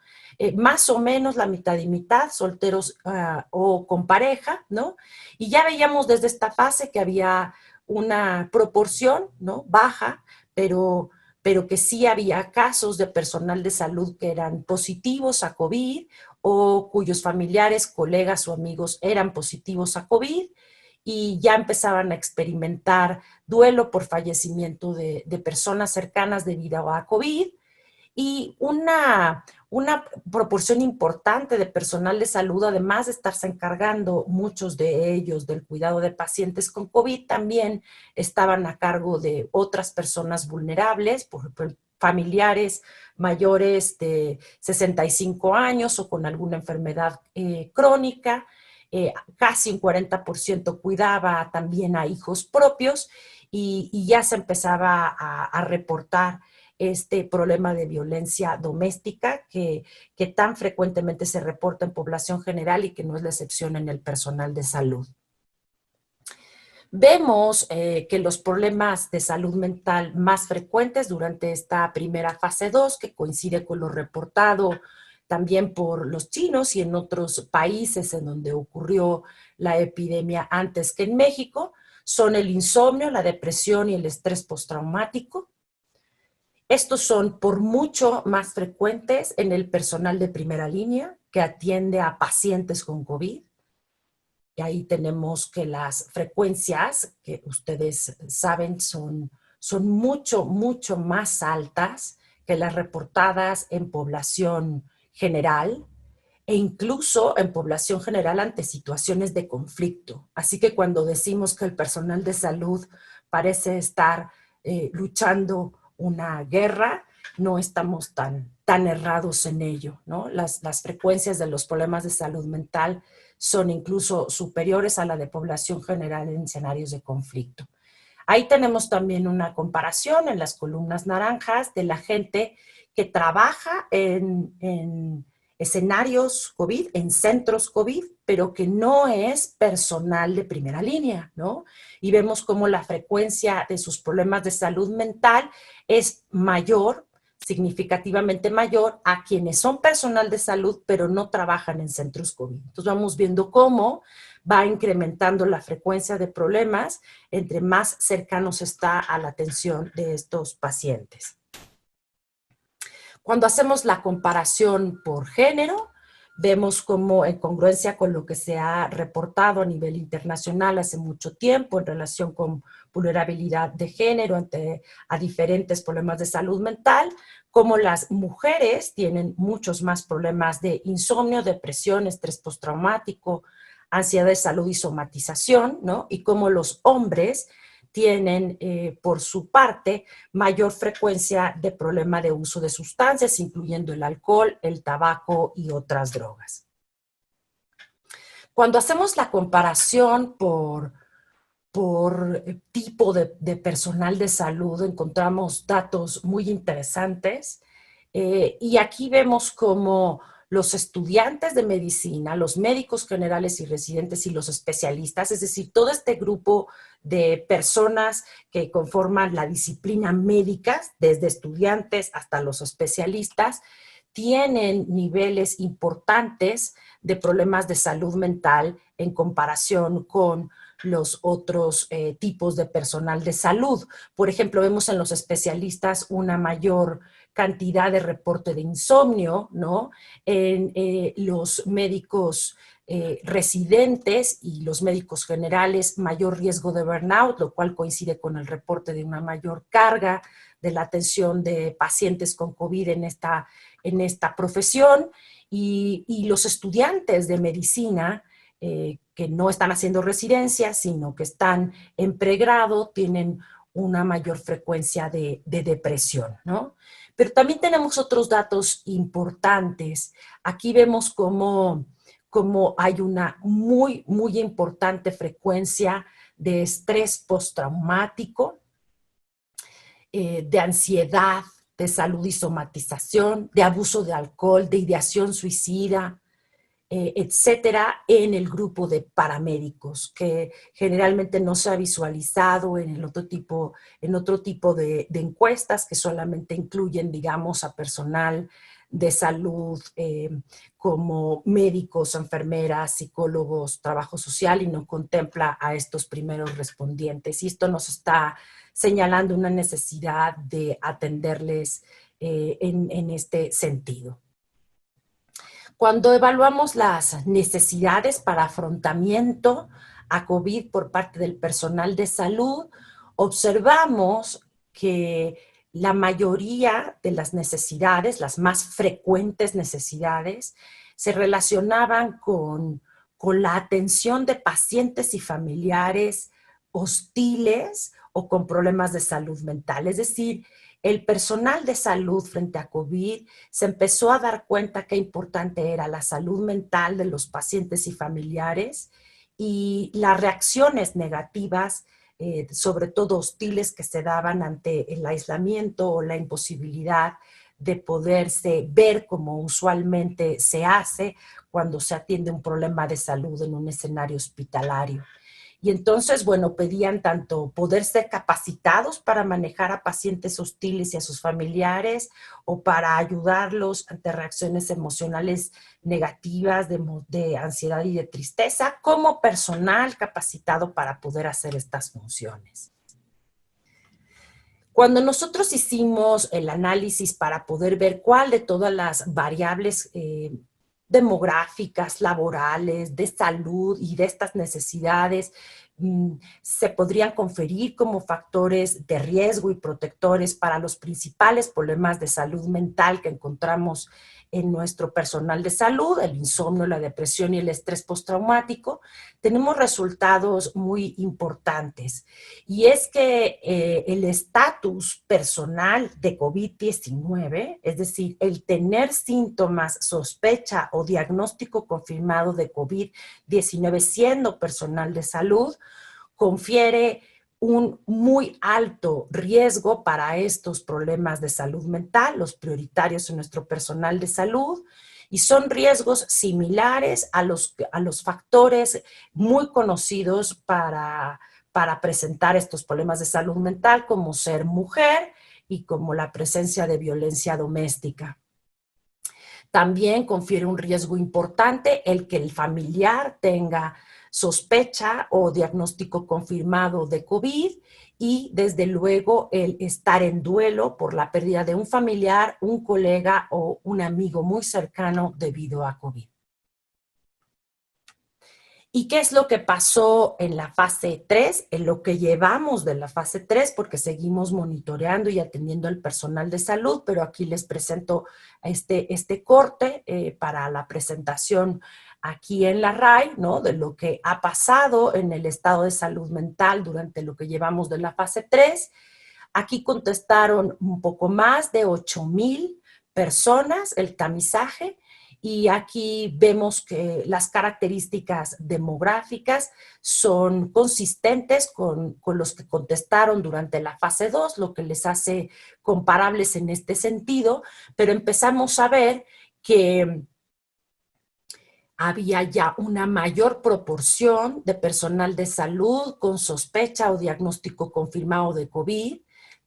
Más o menos la mitad y mitad, solteros o con pareja, ¿no? Y ya veíamos desde esta fase que había una proporción, ¿no? Baja, pero que sí había casos de personal de salud que eran positivos a COVID o cuyos familiares, colegas o amigos eran positivos a COVID y ya empezaban a experimentar duelo por fallecimiento de personas cercanas debido a COVID, y una proporción importante de personal de salud, además de estarse encargando muchos de ellos del cuidado de pacientes con COVID, también estaban a cargo de otras personas vulnerables, por ejemplo, familiares mayores de 65 años o con alguna enfermedad crónica. Casi un 40% cuidaba también a hijos propios y ya se empezaba a reportar este problema de violencia doméstica que tan frecuentemente se reporta en población general y que no es la excepción en el personal de salud. Vemos que los problemas de salud mental más frecuentes durante esta primera fase 2, que coincide con lo reportado también por los chinos y en otros países en donde ocurrió la epidemia antes que en México, son el insomnio, la depresión y el estrés postraumático. Estos son por mucho más frecuentes en el personal de primera línea que atiende a pacientes con COVID. Y ahí tenemos que las frecuencias, que ustedes saben, son mucho, mucho más altas que las reportadas en población general e incluso en población general ante situaciones de conflicto. Así que cuando decimos que el personal de salud parece estar luchando una guerra, no estamos tan errados en ello, ¿no? Las frecuencias de los problemas de salud mental son incluso superiores a la de población general en escenarios de conflicto. Ahí tenemos también una comparación en las columnas naranjas de la gente que trabaja en escenarios COVID, en centros COVID, pero que no es personal de primera línea, ¿no? Y vemos cómo la frecuencia de sus problemas de salud mental es mayor, significativamente mayor a quienes son personal de salud, pero no trabajan en centros COVID. Entonces vamos viendo cómo va incrementando la frecuencia de problemas entre más cercanos está a la atención de estos pacientes. Cuando hacemos la comparación por género, vemos como en congruencia con lo que se ha reportado a nivel internacional hace mucho tiempo en relación con vulnerabilidad de género a diferentes problemas de salud mental, como las mujeres tienen muchos más problemas de insomnio, depresión, estrés postraumático, ansiedad de salud y somatización, ¿no? Y como los hombres tienen, por su parte, mayor frecuencia de problema de uso de sustancias, incluyendo el alcohol, el tabaco y otras drogas. Cuando hacemos la comparación por tipo de personal de salud, encontramos datos muy interesantes. Y aquí vemos cómo los estudiantes de medicina, los médicos generales y residentes y los especialistas, es decir, todo este grupo de personas que conforman la disciplina médica, desde estudiantes hasta los especialistas, tienen niveles importantes de problemas de salud mental en comparación con los otros tipos de personal de salud. Por ejemplo, vemos en los especialistas una mayor cantidad de reporte de insomnio, ¿no? En los médicos residentes y los médicos generales, mayor riesgo de burnout, lo cual coincide con el reporte de una mayor carga de la atención de pacientes con COVID en esta profesión. Y los estudiantes de medicina que no están haciendo residencia, sino que están en pregrado, tienen una mayor frecuencia de depresión, ¿no? Pero también tenemos otros datos importantes. Aquí vemos cómo hay una muy, muy importante frecuencia de estrés postraumático, de ansiedad, de salud y somatización, de abuso de alcohol, de ideación suicida, etcétera, en el grupo de paramédicos, que generalmente no se ha visualizado en otro tipo de encuestas que solamente incluyen, digamos, a personal de salud como médicos, enfermeras, psicólogos, trabajo social, y no contempla a estos primeros respondientes. Y esto nos está señalando una necesidad de atenderles en este sentido. Cuando evaluamos las necesidades para afrontamiento a COVID por parte del personal de salud, observamos que la mayoría de las necesidades, las más frecuentes necesidades, se relacionaban con la atención de pacientes y familiares hostiles o con problemas de salud mental. Es decir, el personal de salud frente a COVID se empezó a dar cuenta qué importante era la salud mental de los pacientes y familiares y las reacciones negativas sobre todo hostiles, que se daban ante el aislamiento o la imposibilidad de poderse ver como usualmente se hace cuando se atiende un problema de salud en un escenario hospitalario. Y entonces, bueno, pedían tanto poder ser capacitados para manejar a pacientes hostiles y a sus familiares, o para ayudarlos ante reacciones emocionales negativas de ansiedad y de tristeza, como personal capacitado para poder hacer estas funciones. Cuando nosotros hicimos el análisis para poder ver cuál de todas las variables demográficas, laborales, de salud y de estas necesidades se podrían conferir como factores de riesgo y protectores para los principales problemas de salud mental que encontramos en nuestro personal de salud, el insomnio, la depresión y el estrés postraumático, tenemos resultados muy importantes. Y es que el estatus personal de COVID-19, es decir, el tener síntomas, sospecha o diagnóstico confirmado de COVID-19 siendo personal de salud, confiere un muy alto riesgo para estos problemas de salud mental, los prioritarios en nuestro personal de salud, y son riesgos similares a los factores muy conocidos para presentar estos problemas de salud mental, como ser mujer y como la presencia de violencia doméstica. También confiere un riesgo importante el que el familiar tenga sospecha o diagnóstico confirmado de COVID, y desde luego el estar en duelo por la pérdida de un familiar, un colega o un amigo muy cercano debido a COVID. ¿Y qué es lo que pasó en la fase 3? En lo que llevamos de la fase 3, porque seguimos monitoreando y atendiendo al personal de salud, pero aquí les presento este corte para la presentación aquí en la RAI, ¿no? De lo que ha pasado en el estado de salud mental durante lo que llevamos de la fase 3. Aquí contestaron un poco más de 8,000 personas el tamizaje, y aquí vemos que las características demográficas son consistentes con los que contestaron durante la fase 2, lo que les hace comparables en este sentido, pero empezamos a ver que había ya una mayor proporción de personal de salud con sospecha o diagnóstico confirmado de COVID,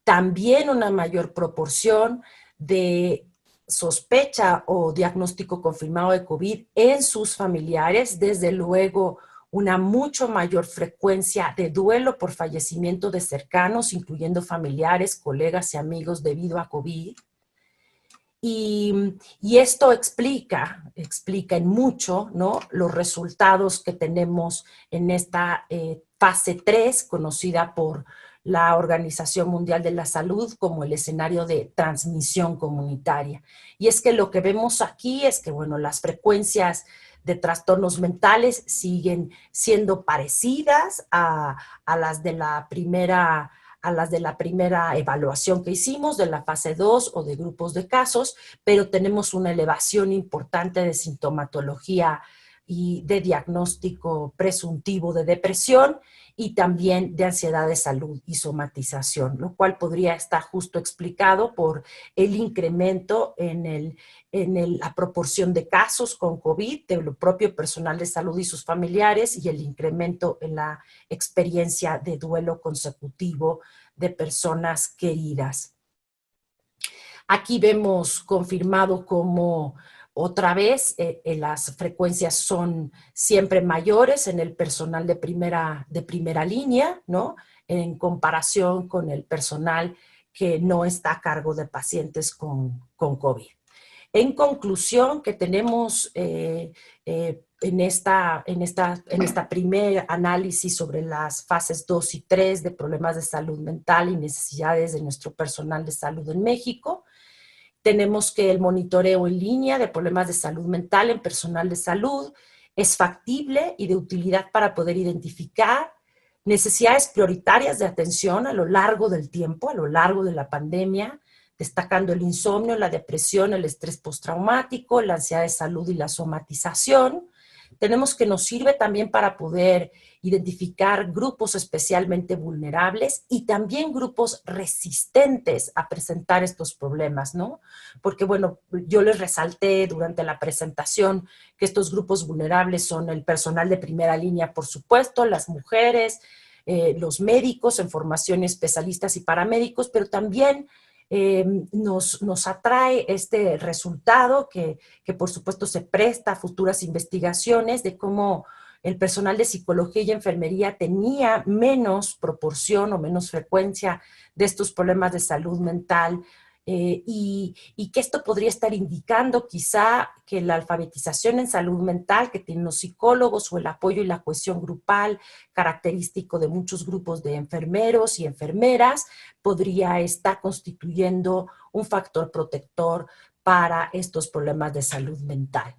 también una mayor proporción de sospecha o diagnóstico confirmado de COVID en sus familiares, desde luego una mucho mayor frecuencia de duelo por fallecimiento de cercanos, incluyendo familiares, colegas y amigos debido a COVID. Y esto explica en mucho, ¿no?, los resultados que tenemos en esta fase 3, conocida por la Organización Mundial de la Salud como el escenario de transmisión comunitaria. Y es que lo que vemos aquí es que, bueno, las frecuencias de trastornos mentales siguen siendo parecidas a las de la primera evaluación que hicimos de la fase 2 o de grupos de casos, pero tenemos una elevación importante de sintomatología y de diagnóstico presuntivo de depresión, y también de ansiedad de salud y somatización, lo cual podría estar justo explicado por el incremento en la proporción de casos con COVID del propio personal de salud y sus familiares, y el incremento en la experiencia de duelo consecutivo de personas queridas. Aquí vemos confirmado cómo otra vez las frecuencias son siempre mayores en el personal de primera línea, ¿no?, en comparación con el personal que no está a cargo de pacientes con COVID. En conclusión, que tenemos en esta primer análisis sobre las fases 2 y 3 de problemas de salud mental y necesidades de nuestro personal de salud en México, tenemos que el monitoreo en línea de problemas de salud mental en personal de salud es factible y de utilidad para poder identificar necesidades prioritarias de atención a lo largo del tiempo, a lo largo de la pandemia, destacando el insomnio, la depresión, el estrés postraumático, la ansiedad de salud y la somatización. tenemos que nos sirve también para poder identificar grupos especialmente vulnerables y también grupos resistentes a presentar estos problemas, ¿no? Porque, bueno, yo les resalté durante la presentación que estos grupos vulnerables son el personal de primera línea, por supuesto, las mujeres, los médicos en formación, especialistas y paramédicos, pero también nos atrae este resultado que por supuesto se presta a futuras investigaciones de cómo el personal de psicología y enfermería tenía menos proporción o menos frecuencia de estos problemas de salud mental, y que esto podría estar indicando quizá que la alfabetización en salud mental que tienen los psicólogos o el apoyo y la cohesión grupal característico de muchos grupos de enfermeros y enfermeras podría estar constituyendo un factor protector para estos problemas de salud mental.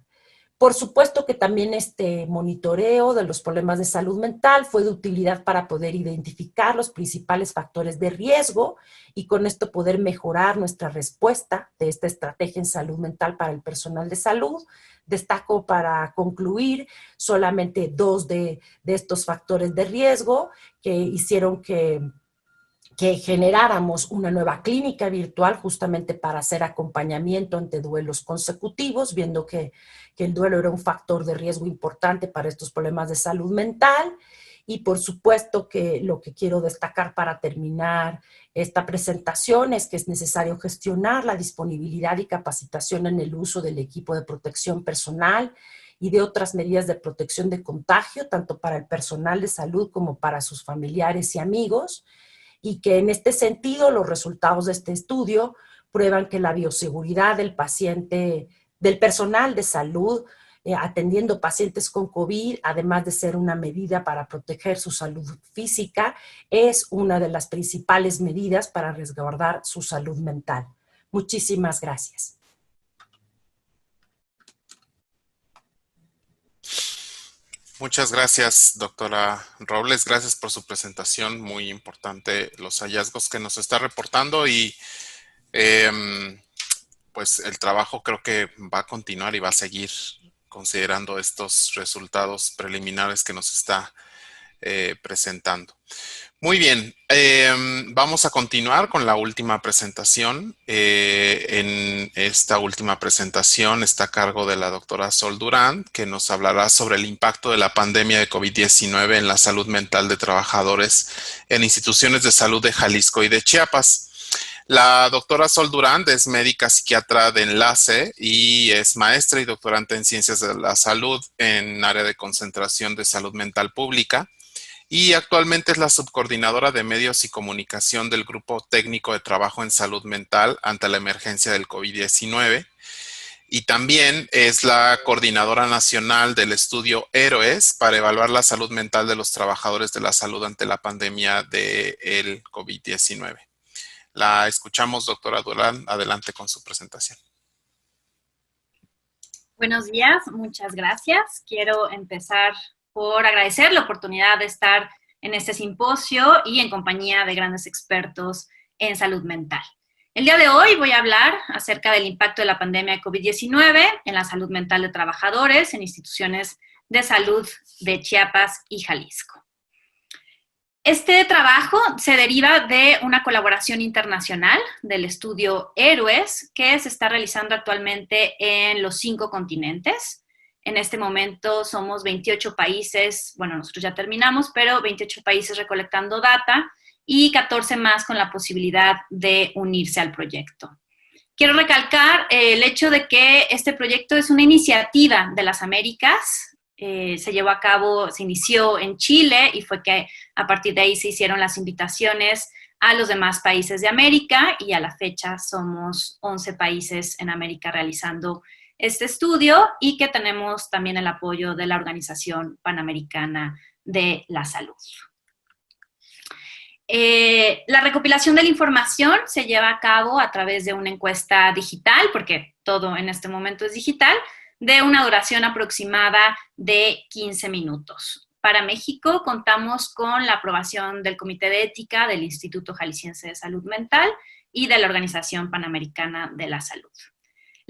Por supuesto que también este monitoreo de los problemas de salud mental fue de utilidad para poder identificar los principales factores de riesgo y con esto poder mejorar nuestra respuesta de esta estrategia en salud mental para el personal de salud. Destaco para concluir solamente 2 de estos factores de riesgo que hicieron que generáramos una nueva clínica virtual justamente para hacer acompañamiento ante duelos consecutivos, viendo que el duelo era un factor de riesgo importante para estos problemas de salud mental. Y por supuesto que lo que quiero destacar para terminar esta presentación es que es necesario gestionar la disponibilidad y capacitación en el uso del equipo de protección personal y de otras medidas de protección de contagio, tanto para el personal de salud como para sus familiares y amigos, y que en este sentido los resultados de este estudio prueban que la bioseguridad del paciente, del personal de salud, atendiendo pacientes con COVID, además de ser una medida para proteger su salud física, es una de las principales medidas para resguardar su salud mental. Muchísimas gracias. Muchas gracias, doctora Robles. Gracias por su presentación. Muy importante los hallazgos que nos está reportando y pues el trabajo creo que va a continuar y va a seguir considerando estos resultados preliminares que nos está presentando. Muy bien, vamos a continuar con la última presentación. En esta última presentación está a cargo de la doctora Sol Durán, que nos hablará sobre el impacto de la pandemia de COVID-19 en la salud mental de trabajadores en instituciones de salud de Jalisco y de Chiapas. La doctora Sol Durán es médica psiquiatra de enlace y es maestra y doctorante en ciencias de la salud en área de concentración de salud mental pública. Y actualmente es la subcoordinadora de medios y comunicación del Grupo Técnico de Trabajo en Salud Mental ante la emergencia del COVID-19. Y también es la coordinadora nacional del estudio Héroes para evaluar la salud mental de los trabajadores de la salud ante la pandemia del COVID-19. La escuchamos, doctora Durán. Adelante con su presentación. Buenos días, muchas gracias. Quiero empezar por agradecer la oportunidad de estar en este simposio y en compañía de grandes expertos en salud mental. El día de hoy voy a hablar acerca del impacto de la pandemia de COVID-19 en la salud mental de trabajadores en instituciones de salud de Chiapas y Jalisco. Este trabajo se deriva de una colaboración internacional del estudio Héroes que se está realizando actualmente en los 5 continentes. En este momento somos 28 países, bueno, nosotros ya terminamos, pero 28 países recolectando data y 14 más con la posibilidad de unirse al proyecto. Quiero recalcar el hecho de que este proyecto es una iniciativa de las Américas. Se llevó a cabo, se inició en Chile y fue que a partir de ahí se hicieron las invitaciones a los demás países de América y a la fecha somos 11 países en América realizando este estudio y que tenemos también el apoyo de la Organización Panamericana de la Salud. La recopilación de la información se lleva a cabo a través de una encuesta digital, porque todo en este momento es digital, de una duración aproximada de 15 minutos. Para México contamos con la aprobación del Comité de Ética del Instituto Jalisciense de Salud Mental y de la Organización Panamericana de la Salud.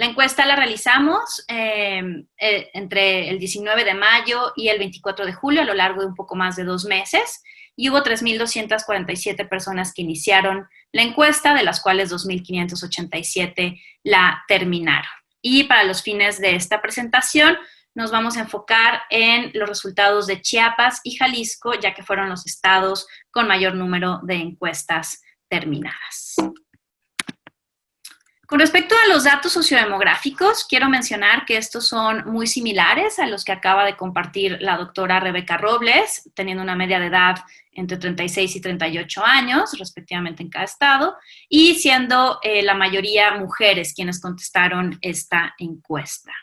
La encuesta la realizamos entre el 19 de mayo y el 24 de julio, a lo largo de un poco más de 2 meses, y hubo 3.247 personas que iniciaron la encuesta, de las cuales 2.587 la terminaron. Y para los fines de esta presentación, nos vamos a enfocar en los resultados de Chiapas y Jalisco, ya que fueron los estados con mayor número de encuestas terminadas. Con respecto a los datos sociodemográficos, quiero mencionar que estos son muy similares a los que acaba de compartir la doctora Rebeca Robles, teniendo una media de edad entre 36 y 38 años, respectivamente en cada estado, y siendo la mayoría mujeres quienes contestaron esta encuesta.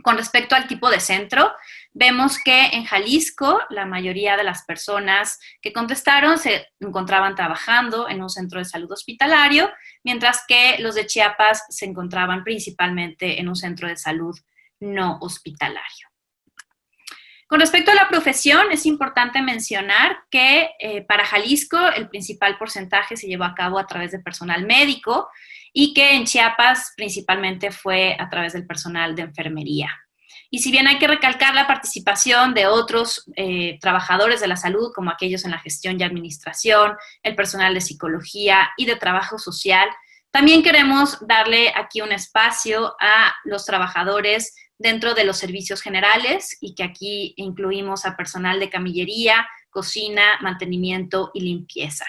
Con respecto al tipo de centro, vemos que en Jalisco la mayoría de las personas que contestaron se encontraban trabajando en un centro de salud hospitalario, mientras que los de Chiapas se encontraban principalmente en un centro de salud no hospitalario. Con respecto a la profesión, es importante mencionar que para Jalisco el principal porcentaje se llevó a cabo a través de personal médico y que en Chiapas principalmente fue a través del personal de enfermería. Y si bien hay que recalcar la participación de otros trabajadores de la salud, como aquellos en la gestión y administración, el personal de psicología y de trabajo social, también queremos darle aquí un espacio a los trabajadores dentro de los servicios generales y que aquí incluimos a personal de camillería, cocina, mantenimiento y limpieza.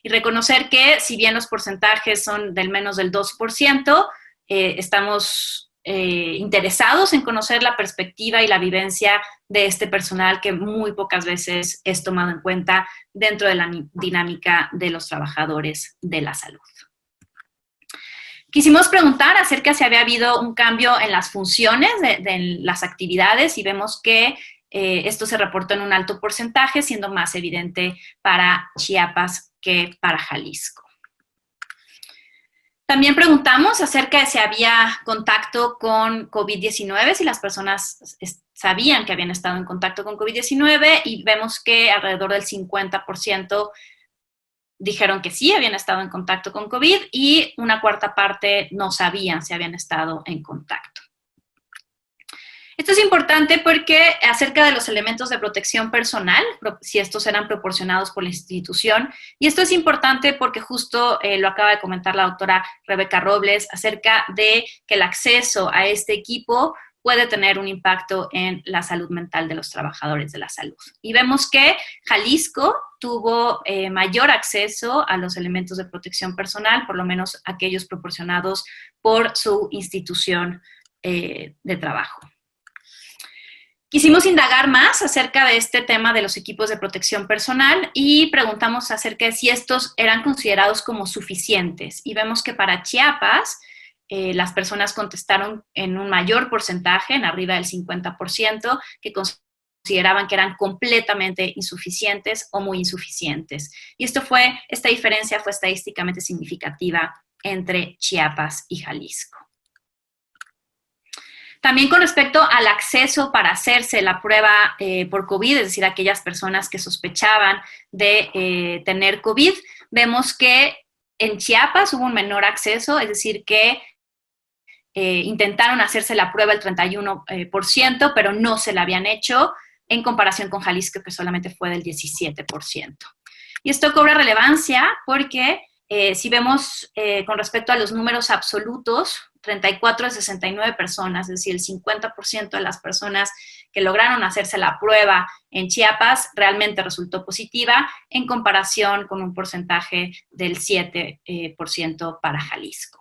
Y reconocer que si bien los porcentajes son del menos del 2%, estamos interesados en conocer la perspectiva y la vivencia de este personal que muy pocas veces es tomado en cuenta dentro de la dinámica de los trabajadores de la salud. Quisimos preguntar acerca de si había habido un cambio en las funciones de las actividades y vemos que esto se reportó en un alto porcentaje, siendo más evidente para Chiapas que para Jalisco. También preguntamos acerca de si había contacto con COVID-19, si las personas sabían que habían estado en contacto con COVID-19 y vemos que alrededor del 50% dijeron que sí, habían estado en contacto con COVID y una cuarta parte no sabían si habían estado en contacto. Esto es importante porque acerca de los elementos de protección personal, si estos eran proporcionados por la institución, y esto es importante porque justo lo acaba de comentar la doctora Rebeca Robles acerca de que el acceso a este equipo puede tener un impacto en la salud mental de los trabajadores de la salud. Y vemos que Jalisco tuvo mayor acceso a los elementos de protección personal, por lo menos aquellos proporcionados por su institución de trabajo. Quisimos indagar más acerca de este tema de los equipos de protección personal y preguntamos acerca de si estos eran considerados como suficientes. Y vemos que para Chiapas, las personas contestaron en un mayor porcentaje, en arriba del 50%, que consideraban que eran completamente insuficientes o muy insuficientes. Y esta diferencia fue estadísticamente significativa entre Chiapas y Jalisco. También con respecto al acceso para hacerse la prueba por COVID, es decir, aquellas personas que sospechaban de tener COVID, vemos que en Chiapas hubo un menor acceso, es decir, que intentaron hacerse la prueba el 31%, pero no se la habían hecho, en comparación con Jalisco, que solamente fue del 17%. Y esto cobra relevancia porque si vemos con respecto a los números absolutos, 34 de 69 personas, es decir, el 50% de las personas que lograron hacerse la prueba en Chiapas realmente resultó positiva, en comparación con un porcentaje del 7% para Jalisco.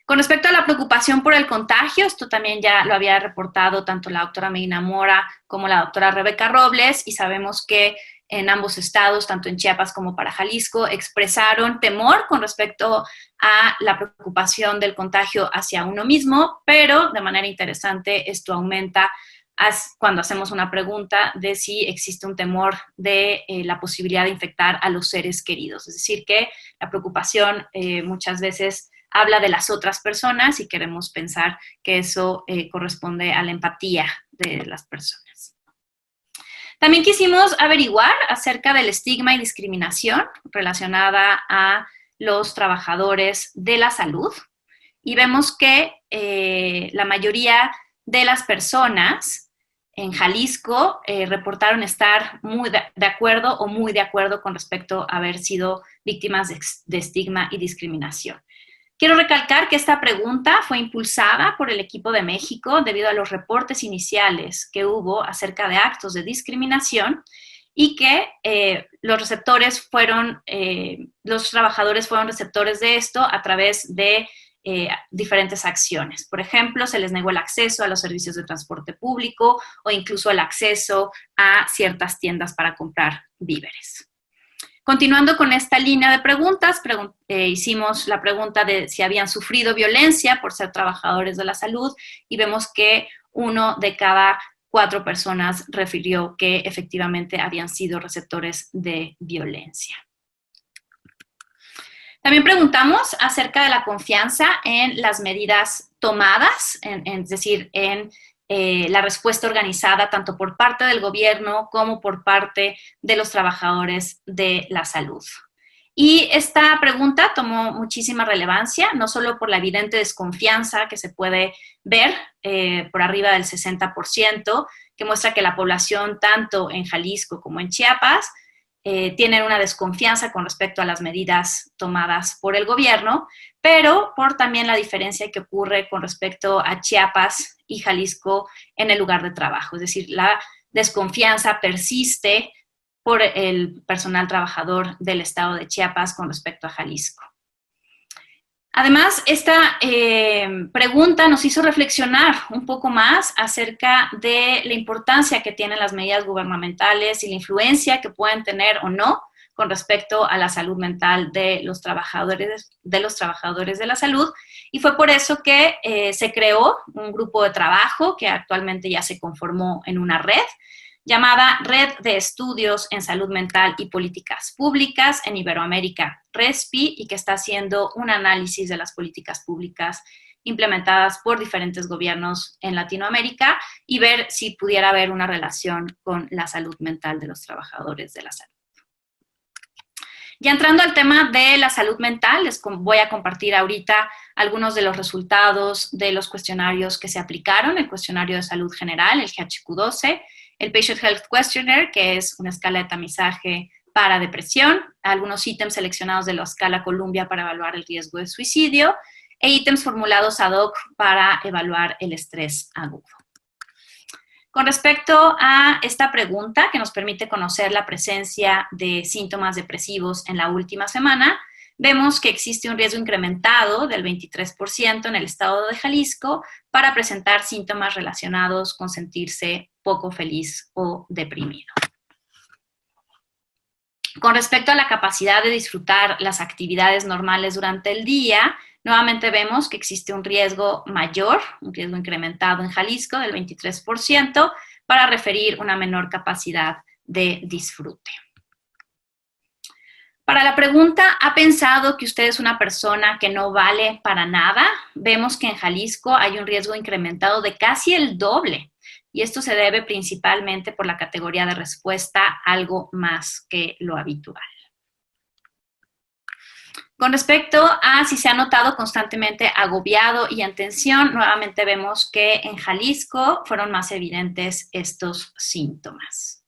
Con respecto a la preocupación por el contagio, esto también ya lo había reportado tanto la doctora Medina Mora como la doctora Rebeca Robles, y sabemos que en ambos estados, tanto en Chiapas como para Jalisco, expresaron temor con respecto a la preocupación del contagio hacia uno mismo, pero de manera interesante esto aumenta cuando hacemos una pregunta de si existe un temor de la posibilidad de infectar a los seres queridos. Es decir, que la preocupación muchas veces habla de las otras personas y queremos pensar que eso corresponde a la empatía de las personas. También quisimos averiguar acerca del estigma y discriminación relacionada a los trabajadores de la salud. y vemos que la mayoría de las personas en Jalisco reportaron estar muy de acuerdo o muy de acuerdo con respecto a haber sido víctimas de estigma y discriminación. Quiero recalcar que esta pregunta fue impulsada por el equipo de México debido a los reportes iniciales que hubo acerca de actos de discriminación y que los trabajadores fueron receptores de esto a través de diferentes acciones. Por ejemplo, se les negó el acceso a los servicios de transporte público o incluso el acceso a ciertas tiendas para comprar víveres. Continuando con esta línea de preguntas, hicimos la pregunta de si habían sufrido violencia por ser trabajadores de la salud y vemos que 1 de cada 4 personas refirió que efectivamente habían sido receptores de violencia. También preguntamos acerca de la confianza en las medidas tomadas, es decir, en la respuesta organizada tanto por parte del gobierno como por parte de los trabajadores de la salud. Y esta pregunta tomó muchísima relevancia, no solo por la evidente desconfianza que se puede ver por arriba del 60%, que muestra que la población tanto en Jalisco como en Chiapas tienen una desconfianza con respecto a las medidas tomadas por el gobierno, pero por también la diferencia que ocurre con respecto a Chiapas y Jalisco en el lugar de trabajo. Es decir, la desconfianza persiste por el personal trabajador del estado de Chiapas con respecto a Jalisco. Además, esta pregunta nos hizo reflexionar un poco más acerca de la importancia que tienen las medidas gubernamentales y la influencia que pueden tener o no con respecto a la salud mental de los trabajadores de la salud. Y fue por eso que se creó un grupo de trabajo que actualmente ya se conformó en una red llamada Red de Estudios en Salud Mental y Políticas Públicas en Iberoamérica, RESPI, y que está haciendo un análisis de las políticas públicas implementadas por diferentes gobiernos en Latinoamérica y ver si pudiera haber una relación con la salud mental de los trabajadores de la salud. Ya entrando al tema de la salud mental, les voy a compartir ahorita algunos de los resultados de los cuestionarios que se aplicaron, el cuestionario de salud general, el GHQ-12, el Patient Health Questionnaire, que es una escala de tamizaje para depresión, algunos ítems seleccionados de la escala Columbia para evaluar el riesgo de suicidio, e ítems formulados ad hoc para evaluar el estrés agudo. Con respecto a esta pregunta, que nos permite conocer la presencia de síntomas depresivos en la última semana, vemos que existe un riesgo incrementado del 23% en el estado de Jalisco para presentar síntomas relacionados con sentirse poco feliz o deprimido. Con respecto a la capacidad de disfrutar las actividades normales durante el día, nuevamente vemos que existe un riesgo mayor, un riesgo incrementado en Jalisco del 23% para referir una menor capacidad de disfrute. Para la pregunta, ¿ha pensado que usted es una persona que no vale para nada? Vemos que en Jalisco hay un riesgo incrementado de casi el doble, y esto se debe principalmente por la categoría de respuesta algo más que lo habitual. Con respecto a si se ha notado constantemente agobiado y en tensión, nuevamente vemos que en Jalisco fueron más evidentes estos síntomas.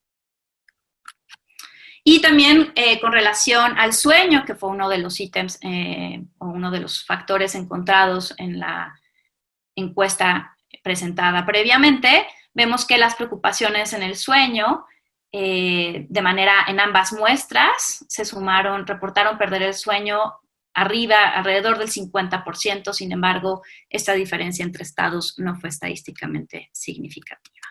Y también con relación al sueño, que fue uno de los ítems o uno de los factores encontrados en la encuesta presentada previamente, vemos que las preocupaciones en el sueño, en ambas muestras, reportaron perder el sueño alrededor del 50%, sin embargo, esta diferencia entre estados no fue estadísticamente significativa.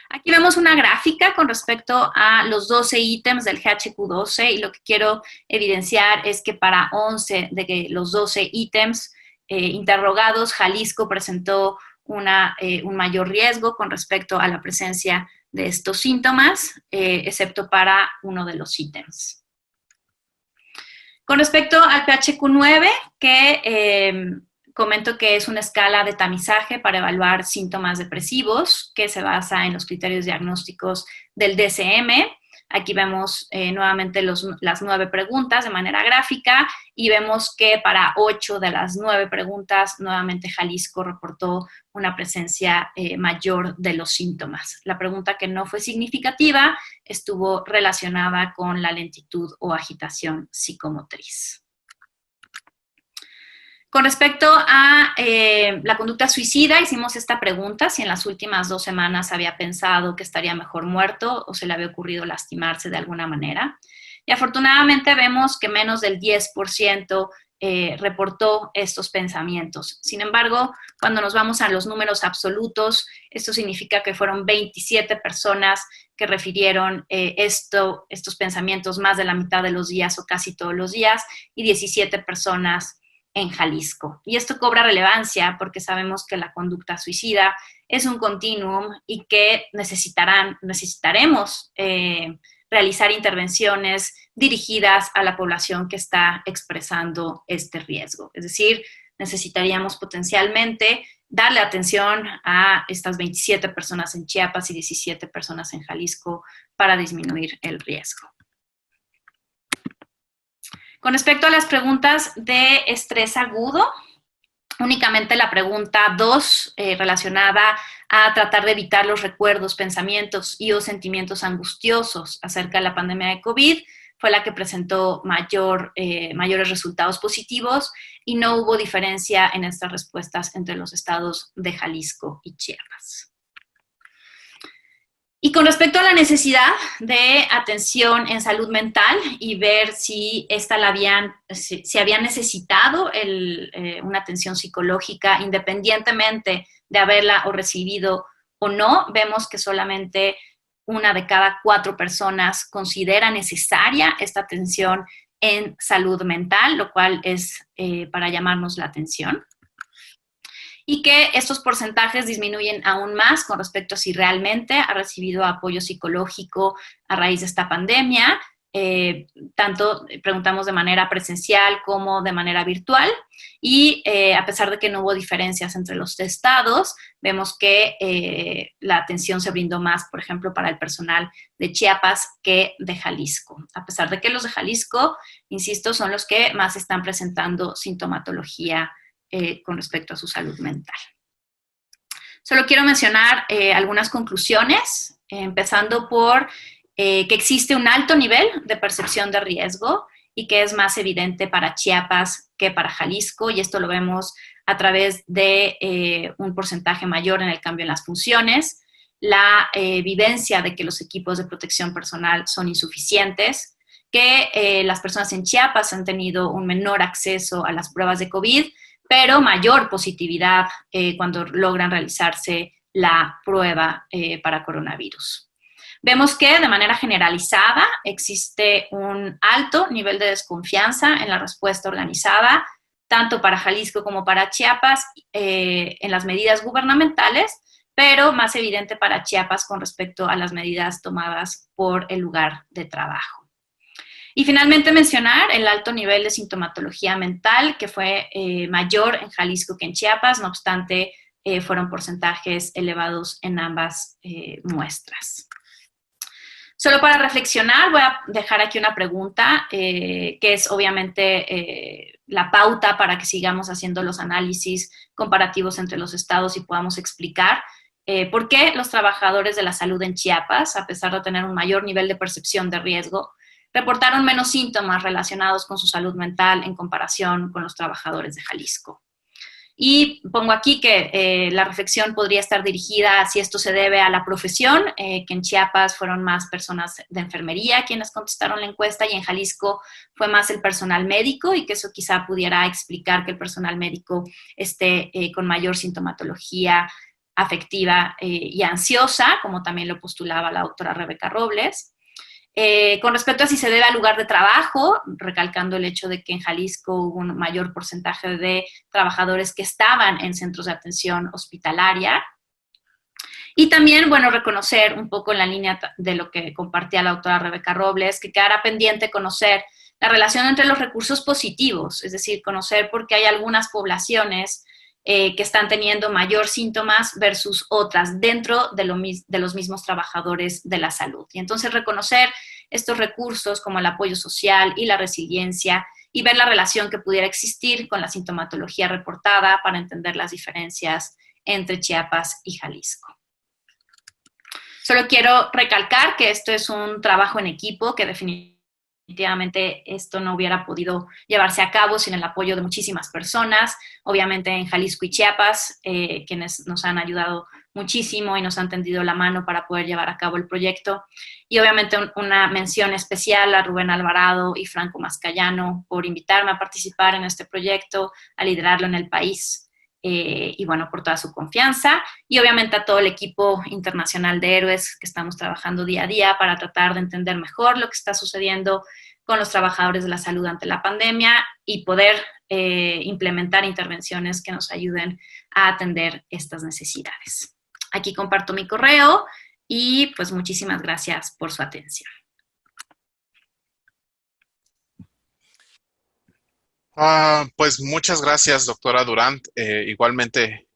Aquí vemos una gráfica con respecto a los 12 ítems del GHQ-12 y lo que quiero evidenciar es que para 11 de los 12 ítems interrogados, Jalisco presentó un mayor riesgo con respecto a la presencia de estos síntomas, excepto para uno de los ítems. Con respecto al PHQ-9, que comento que es una escala de tamizaje para evaluar síntomas depresivos que se basa en los criterios diagnósticos del DSM. Aquí vemos nuevamente las 9 preguntas de manera gráfica y vemos que para 8 de las 9 preguntas, nuevamente Jalisco reportó una presencia mayor de los síntomas. La pregunta que no fue significativa estuvo relacionada con la lentitud o agitación psicomotriz. Con respecto a la conducta suicida, hicimos esta pregunta, si en las últimas 2 semanas había pensado que estaría mejor muerto o se le había ocurrido lastimarse de alguna manera. Y afortunadamente vemos que menos del 10% reportó estos pensamientos. Sin embargo, cuando nos vamos a los números absolutos, esto significa que fueron 27 personas que refirieron estos pensamientos más de la mitad de los días o casi todos los días, y 17 personas en Jalisco. Y esto cobra relevancia porque sabemos que la conducta suicida es un continuum y que necesitaremos realizar intervenciones dirigidas a la población que está expresando este riesgo. Es decir, necesitaríamos potencialmente darle atención a estas 27 personas en Chiapas y 17 personas en Jalisco para disminuir el riesgo. Con respecto a las preguntas de estrés agudo, únicamente la pregunta 2, relacionada a tratar de evitar los recuerdos, pensamientos y o sentimientos angustiosos acerca de la pandemia de COVID, fue la que presentó mayores resultados positivos y no hubo diferencia en estas respuestas entre los estados de Jalisco y Chiapas. Y con respecto a la necesidad de atención en salud mental y ver si habían necesitado una atención psicológica independientemente de haberla o recibido o no, vemos que solamente 1 de cada 4 personas considera necesaria esta atención en salud mental, lo cual es para llamarnos la atención. Y que estos porcentajes disminuyen aún más con respecto a si realmente ha recibido apoyo psicológico a raíz de esta pandemia. Tanto preguntamos de manera presencial como de manera virtual, y a pesar de que no hubo diferencias entre los estados, vemos que la atención se brindó más, por ejemplo, para el personal de Chiapas que de Jalisco, a pesar de que los de Jalisco, insisto, son los que más están presentando sintomatología con respecto a su salud mental. Solo quiero mencionar algunas conclusiones, empezando por que existe un alto nivel de percepción de riesgo y que es más evidente para Chiapas que para Jalisco, y esto lo vemos a través de un porcentaje mayor en el cambio en las funciones, la vivencia de que los equipos de protección personal son insuficientes, que las personas en Chiapas han tenido un menor acceso a las pruebas de COVID, pero mayor positividad cuando logran realizarse la prueba para coronavirus. Vemos que de manera generalizada existe un alto nivel de desconfianza en la respuesta organizada, tanto para Jalisco como para Chiapas, en las medidas gubernamentales, pero más evidente para Chiapas con respecto a las medidas tomadas por el lugar de trabajo. Y finalmente mencionar el alto nivel de sintomatología mental, que fue mayor en Jalisco que en Chiapas, no obstante, fueron porcentajes elevados en ambas muestras. Solo para reflexionar, voy a dejar aquí una pregunta, que es obviamente la pauta para que sigamos haciendo los análisis comparativos entre los estados y podamos explicar por qué los trabajadores de la salud en Chiapas, a pesar de tener un mayor nivel de percepción de riesgo, reportaron menos síntomas relacionados con su salud mental en comparación con los trabajadores de Jalisco. Y pongo aquí que la reflexión podría estar dirigida a si esto se debe a la profesión, que en Chiapas fueron más personas de enfermería quienes contestaron la encuesta y en Jalisco fue más el personal médico, y que eso quizá pudiera explicar que el personal médico esté con mayor sintomatología afectiva y ansiosa, como también lo postulaba la doctora Rebeca Robles. Con respecto a si se debe al lugar de trabajo, recalcando el hecho de que en Jalisco hubo un mayor porcentaje de trabajadores que estaban en centros de atención hospitalaria. Y también, bueno, reconocer un poco en la línea de lo que compartía la doctora Rebeca Robles, que quedará pendiente conocer la relación entre los recursos positivos, es decir, conocer por qué hay algunas poblaciones que están teniendo mayor síntomas versus otras dentro de los mismos trabajadores de la salud. Y entonces reconocer estos recursos como el apoyo social y la resiliencia y ver la relación que pudiera existir con la sintomatología reportada para entender las diferencias entre Chiapas y Jalisco. Solo quiero recalcar que esto es un trabajo en equipo, que definitivamente esto no hubiera podido llevarse a cabo sin el apoyo de muchísimas personas, obviamente en Jalisco y Chiapas, quienes nos han ayudado muchísimo y nos han tendido la mano para poder llevar a cabo el proyecto. Y obviamente una mención especial a Rubén Alvarado y Franco Mascayano por invitarme a participar en este proyecto, a liderarlo en el país. Y bueno, por toda su confianza, y obviamente a todo el equipo internacional de héroes que estamos trabajando día a día para tratar de entender mejor lo que está sucediendo con los trabajadores de la salud ante la pandemia y poder implementar intervenciones que nos ayuden a atender estas necesidades. Aquí comparto mi correo y pues muchísimas gracias por su atención. Pues muchas gracias, doctora Durant. Igualmente,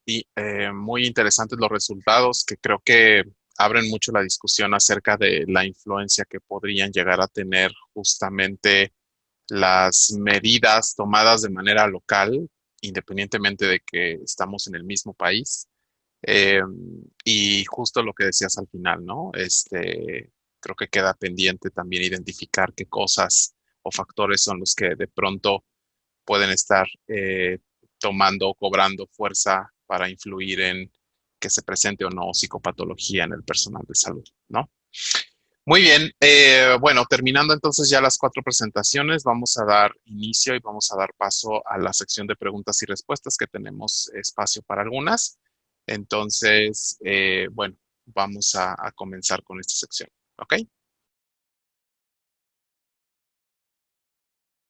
muy interesantes los resultados, que creo que abren mucho la discusión acerca de la influencia que podrían llegar a tener justamente las medidas tomadas de manera local, independientemente de que estamos en el mismo país. Y justo lo que decías al final, ¿no? Creo que queda pendiente también identificar qué cosas o factores son los que de pronto pueden estar tomando o cobrando fuerza para influir en que se presente o no psicopatología en el personal de salud, ¿no? Muy bien, bueno, terminando entonces ya las 4 presentaciones, vamos a dar inicio y vamos a dar paso a la sección de preguntas y respuestas, que tenemos espacio para algunas. Entonces, bueno, vamos a comenzar con esta sección, ¿ok?